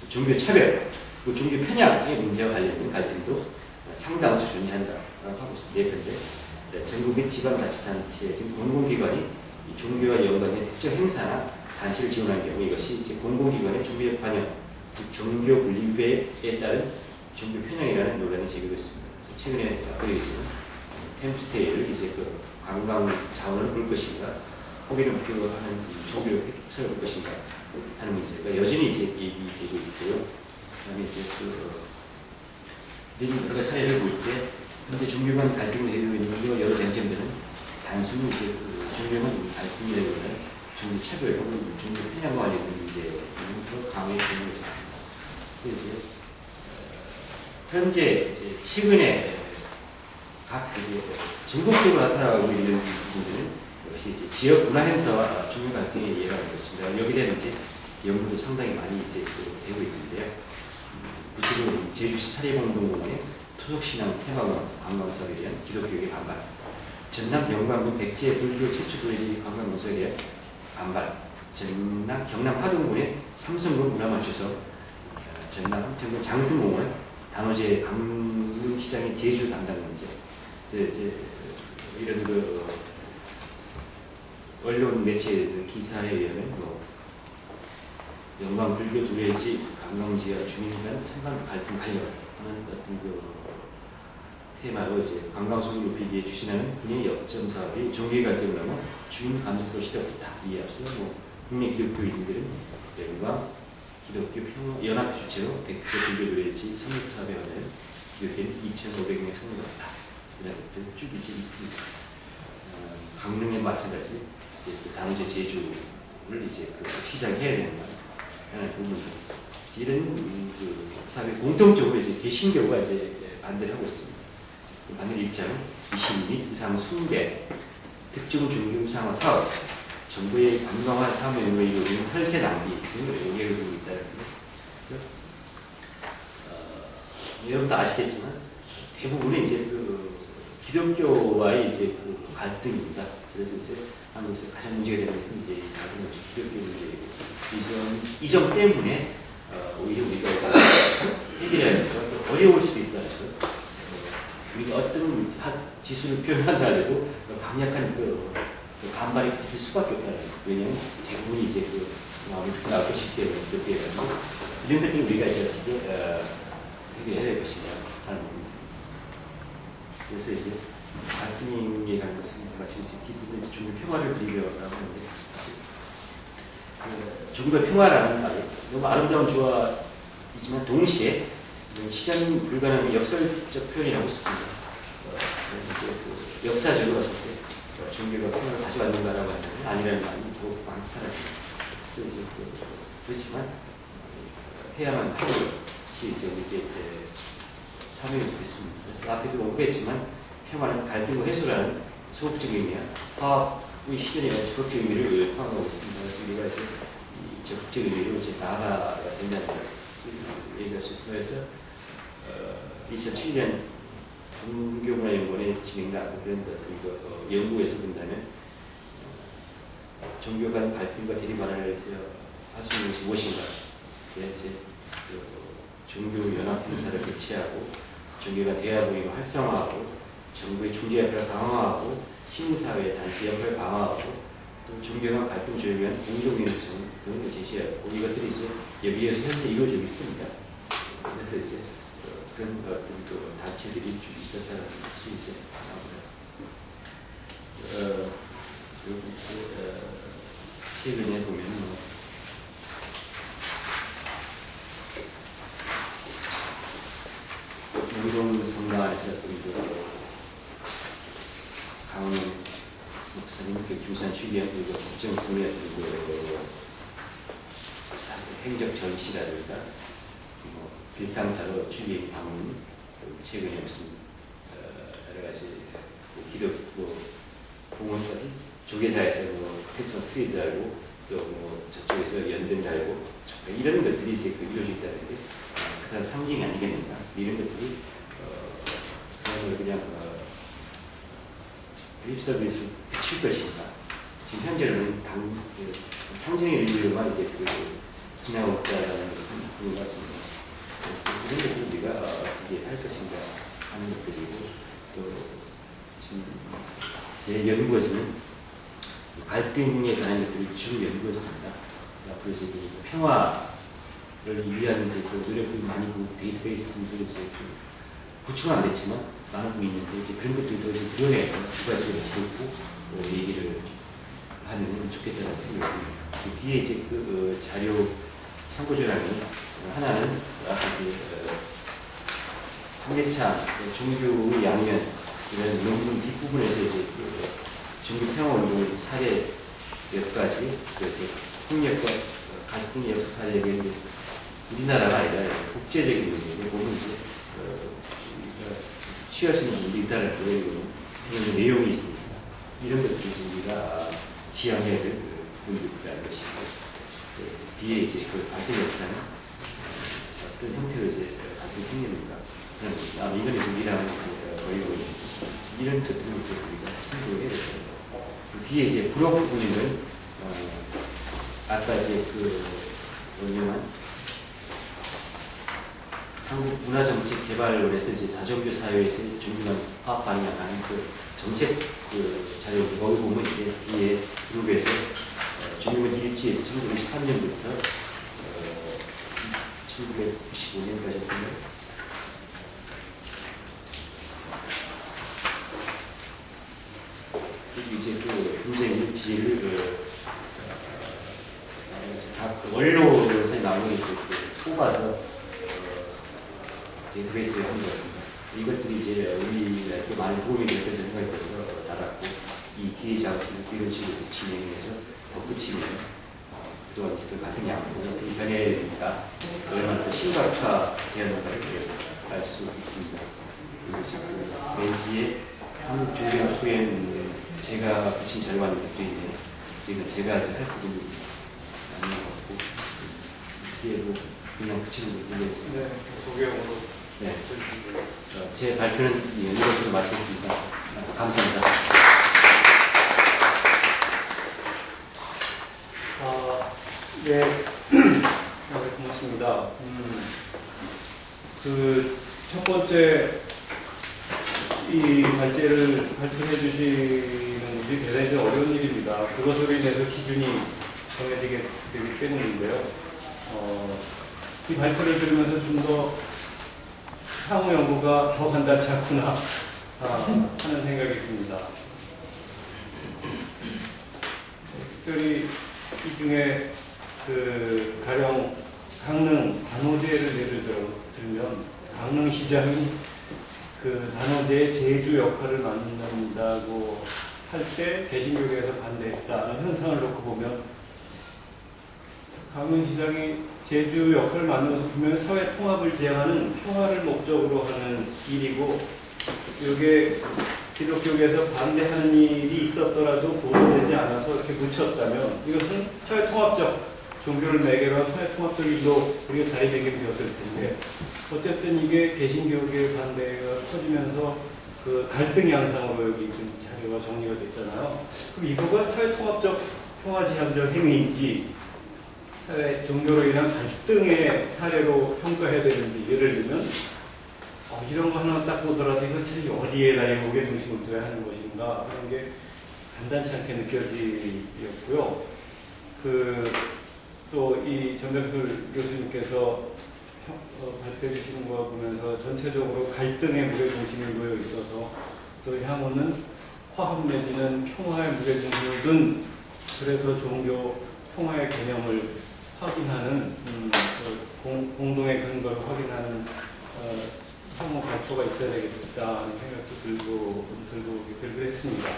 종교 차별, 종교 편향의 문제와 관련된 갈등도 상당수 존재한다고 하고 있습니다. 예컨대 정부 및 지방자치단체 등 공공기관이 종교와 연관된 특정 행사나 단체를 지원하는 경우 이것이 이제 공공기관의 종교적 관여, 즉 종교 분리배에 따른 종교 편향이라는 논란이 제기됐습니다. 그래서 최근에 보여지는 템스테이를 이제 관광 자원을 볼 것인가, 호기를 목표로 하는 종교 획득을 볼 것인가 하는 문제가 여전히 이제 얘기되고 있고요. 그다음에 이제 이런 여러 사례를 볼 때 현재 종교 간 갈등을 해오고 있는 여러 쟁점들은 단순히 이제 종교만 갈등이라기보다는 종교 차별 혹은 종교 편향과 관련된 문제는 더 강하게 되고 있습니다. 그래서 이제 현재 이제 최근에 각 전국적으로 나타나고 있는 부분들은 역시 이제 지역 문화 행사와 종교 갈등의 예가 될 것입니다. 여기에 대한 이제 연구도 상당히 많이 이제 되고 있는데요. 구체적으로 제주시 사례공동공원의 토속신앙 테마관 관광사업에 대한 기독교의 반발, 전남 영광군 백제 불교 최초도시 관광문서에 대한 반발, 경남 화동군의 삼성군 문화맞춰서 전남 함평군 장승공원 단오제 방문시장의 제주 담당 문제, 이런 언론 매체들 기사에 의하면 뭐 영광 불교 두레지 관광지와 주민 간 찬반 갈등 관련 하는 어떤 그 테마로 이제 관광 수를 높이기에 추진하는 분야의 역점 사업이 종교 갈등을 하면 주민 감정으로 시작됐다. 이에 앞서 뭐 국내 기독교인들은 영광 기독교 평화 연합 주체로 백제 불교 두레지 성립 사업에 관한 기독교인 2,500명의 성립을 했다. 이런 것들 쭉 이제 있습니다. 강릉에 마찬가지 이제 그 다음 주 제주를 이제 그 시작해야 되는 부분들 이런 그 사회 공통적으로 이제 개신교가 이제 반대를 하고 있습니다. 반대 입장은 이신 및 이상 숭배, 특정 종교 우상화 사업, 정부의 관광화 사업에 이루어지는 혈세 낭비 등을 영향을 주고 있다는 거예요. 그래서 여러분도 아시겠지만 대부분은 이제 그 기독교와의 이제 그 갈등입니다. 그래서 이제 한국에서 가장 문제가 되는 것은 이제 기독교 문제이고 이 점 때문에 오히려 우리가 해결하면서 어려울 수도 있다는 거. 우리가 어떤 지수를 표현한다 해도 강력한 그 반발이 될 수밖에 없다는 거. 왜냐하면 대부분이 이제 그 마음이 나오고 싶게 그렇게 해가지고 이런 것들을 우리가 이제 어떻게 해결해야 될 것이냐 하는 부분입니다. 그래서 이제 갈등에 관한 것은 마치 이제 뒷부분에 종교 평화를 그리려고 하는데 종교 평화라는 말이 너무 아름다운 조화이지만 동시에 실현 불가능한 역설적 표현이라고 했습니다. 이제 그 역사적으로 봤을 때 종교가 평화를 가져왔는가라고 하면 아니라는 말이 더욱 많다는 거죠. 그래서 이제 그렇지만 해야만 하는 것이 이제 우리의 사명이 되겠습니다. 그래서 앞에도 언급했지만 평화는 갈등과 해소라는 소극적 의미야 화합의 실현에 대한 적극적 의미를 포함하고 있습니다. 그래서 우리가 이제 이 적극적 의미로 이제 나아가야 된다는 얘기할 수 있습니다. 그래서 2007년 종교문화연구원에 진행한 그런 연구에서 본다면 종교 간 갈등과 대립 완화를 위해서 할 수 있는 것이 무엇인가? 이제 종교 연합 행사를 개최하고 종교 간 대화 분위기를 활성화하고 정부의 중재 역할을 강화하고 시민사회 단체 역할을 강화하고 또 종교 간 갈등 조율을 위한 공동연구청 그런 걸 제시하고 이것들이 이제 여기에서 현재 이루어지고 있습니다. 그래서 이제 그런 또 단체들이 쭉 있었다는 것이 이제 나옵니다. 그리고 이제 최근에 보면 영동 성당에서 강원 목사님, 김산 출연 그리고 국정 승리한 행적 전시라든가 길상사로 출입 방문 최근에 무슨 여러 가지 기독교 공원까지 조계사에서 크리스마스 트리 달고 또 저쪽에서 연등 달고 이런 것들이 이제 이루어져 있다는 게 그다음 상징이 아니겠는가 이런 것들이 그냥 립서비스 비칠 것인가 지금 현재로는 상징의 의미로만 이제 지나고 있다는 것은 그런 것 같습니다. 이런 것들 우리가 어떻게 할 것인가 하는 것들이고 또 지금 제 연구에서는 갈등에 관한 것들을 주로 연구했습니다. 앞으로 이제 평화를 위한 이제 노력들이 많이 데이터베이스들이 이제 구축은 안 됐지만 나누고 있는데 이제 그런 것들도 이제 드러내서 추가적으로 재고 얘기를 하면 좋겠다는 생각입니다. 그 뒤에 이제 그 자료 참고자료는 하나는 이제 황계차 종교의 양면 이런 논문 뒷부분에서 이제 종교 평화 운동의 사례 몇 가지 그래서 폭력과 갈등의 역사 사례에 대한 게 우리나라가 아니라 국제적인 문제인데 보면 이제 취하시는 분들이 있다는 그런 내용이 있습니다. 이런 것들이 우리가 지향해야 될 부분들이라는 것이고 뒤에 이제 그 갈등 역사는 어떤 형태로 이제 갈등이 생기는가 그런 겁니다. 이거는 좀 일하는 거이고 이런 것들을 이제 우리가 참고해야 됩니다. 그 뒤에 이제 불어 부분은 아까 이제 유명한 한국 문화정책 개발원에서 이제 다종교 사회에서 종교간 화합 방향하는 그 정책 자료 거기 보면 이제 뒤에 그룹에서 종교문 일치에서 1913년부터 1995년까지 보면 이제 굉장히 일치를 각 원로에서 나오는 뽑아서 데이터베이스에 한 것입니다. 이것들이 이제 우리나라에 많은 도움이 될 것을 생각해서 달았고, 이 뒤에 작업을 이런 식으로 진행해서 덧붙이면 그동안 있었던 같은 양상이 어떻게 변해야 얼마나 더 심각화되었는가를 알 수 있습니다. 맨 뒤에 한국 종교연구소에는 제가 붙인 자료가 있는데, 이건 제가 아직 할 부분이 아닌 것 같고, 뒤에도 그냥 붙이는 거 있습니다. 네, 소개용으로. 네. 제 발표는 이것으로 마치겠습니다. 감사합니다. 네, 고맙습니다. 첫 번째 이 발제를 발표해 주시는 일이 대단히 어려운 일입니다. 그것으로 인해서 기준이 정해지게 되기 때문인데요. 이 발표를 들으면서 좀 더 향후 연구가 더 간단치 않구나 하는 생각이 듭니다. 특별히 이 중에 가령 강릉 단오제를 예를 들면 강릉 시장이 단오제의 제주 역할을 맡는다고 할 때 개신교계에서 반대했다는 현상을 놓고 보면 강릉 시장이 제주 역할을 맡는 것을 보면 사회 통합을 지향하는 평화를 목적으로 하는 일이고, 이게 기독교계에서 반대하는 일이 있었더라도 보도되지 않아서 이렇게 묻혔다면 이것은 사회 통합적 종교를 매개로 한 사회 통합적 일로 우리가 자리매김되었을 텐데, 어쨌든 이게 개신교계 반대가 커지면서 갈등 양상으로 여기 지금 자료가 정리가 됐잖아요. 그럼 이거가 사회 통합적 평화지향적 행위인지 사회 종교로 인한 갈등의 사례로 평가해야 되는지, 예를 들면 이런 거 하나 딱 보더라도 이거 진짜 어디에다 무게 중심을 둬야 하는 것인가 하는 게 간단치 않게 느껴지였고요. 또 이 전병술 교수님께서 발표해 주시는 거 보면서 전체적으로 갈등의 무게 중심이 놓여 있어서, 또 향후는 화합 내지는 평화의 무게 중심을 둔, 그래서 종교 평화의 개념을 확인하는 공동의 근거를 확인하는 향후 발표가 있어야 되겠다는 생각도 들고 했습니다.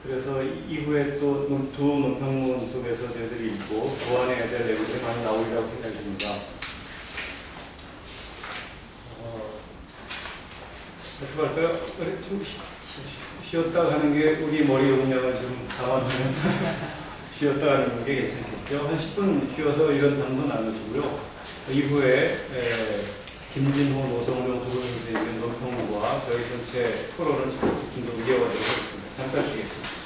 그래서 이후에 또 두 논평문 속에서 저희들이 읽고 보완해야 될 내용들이 많이 나오리라고 생각합니다. 어떻게 할까요? 좀 쉬었다 가는 게 우리 머리 용량을 좀 담아주면 쉬었다 가는 게 괜찮겠죠. 한 10분 쉬어서 이런 담도 나누시고요. 이후에 김진호, 노성룡 두 분이 있는 논평문과 저희 전체 토론을 좀 더 이어가도록 하겠습니다. 잠깐 쉬겠습니다.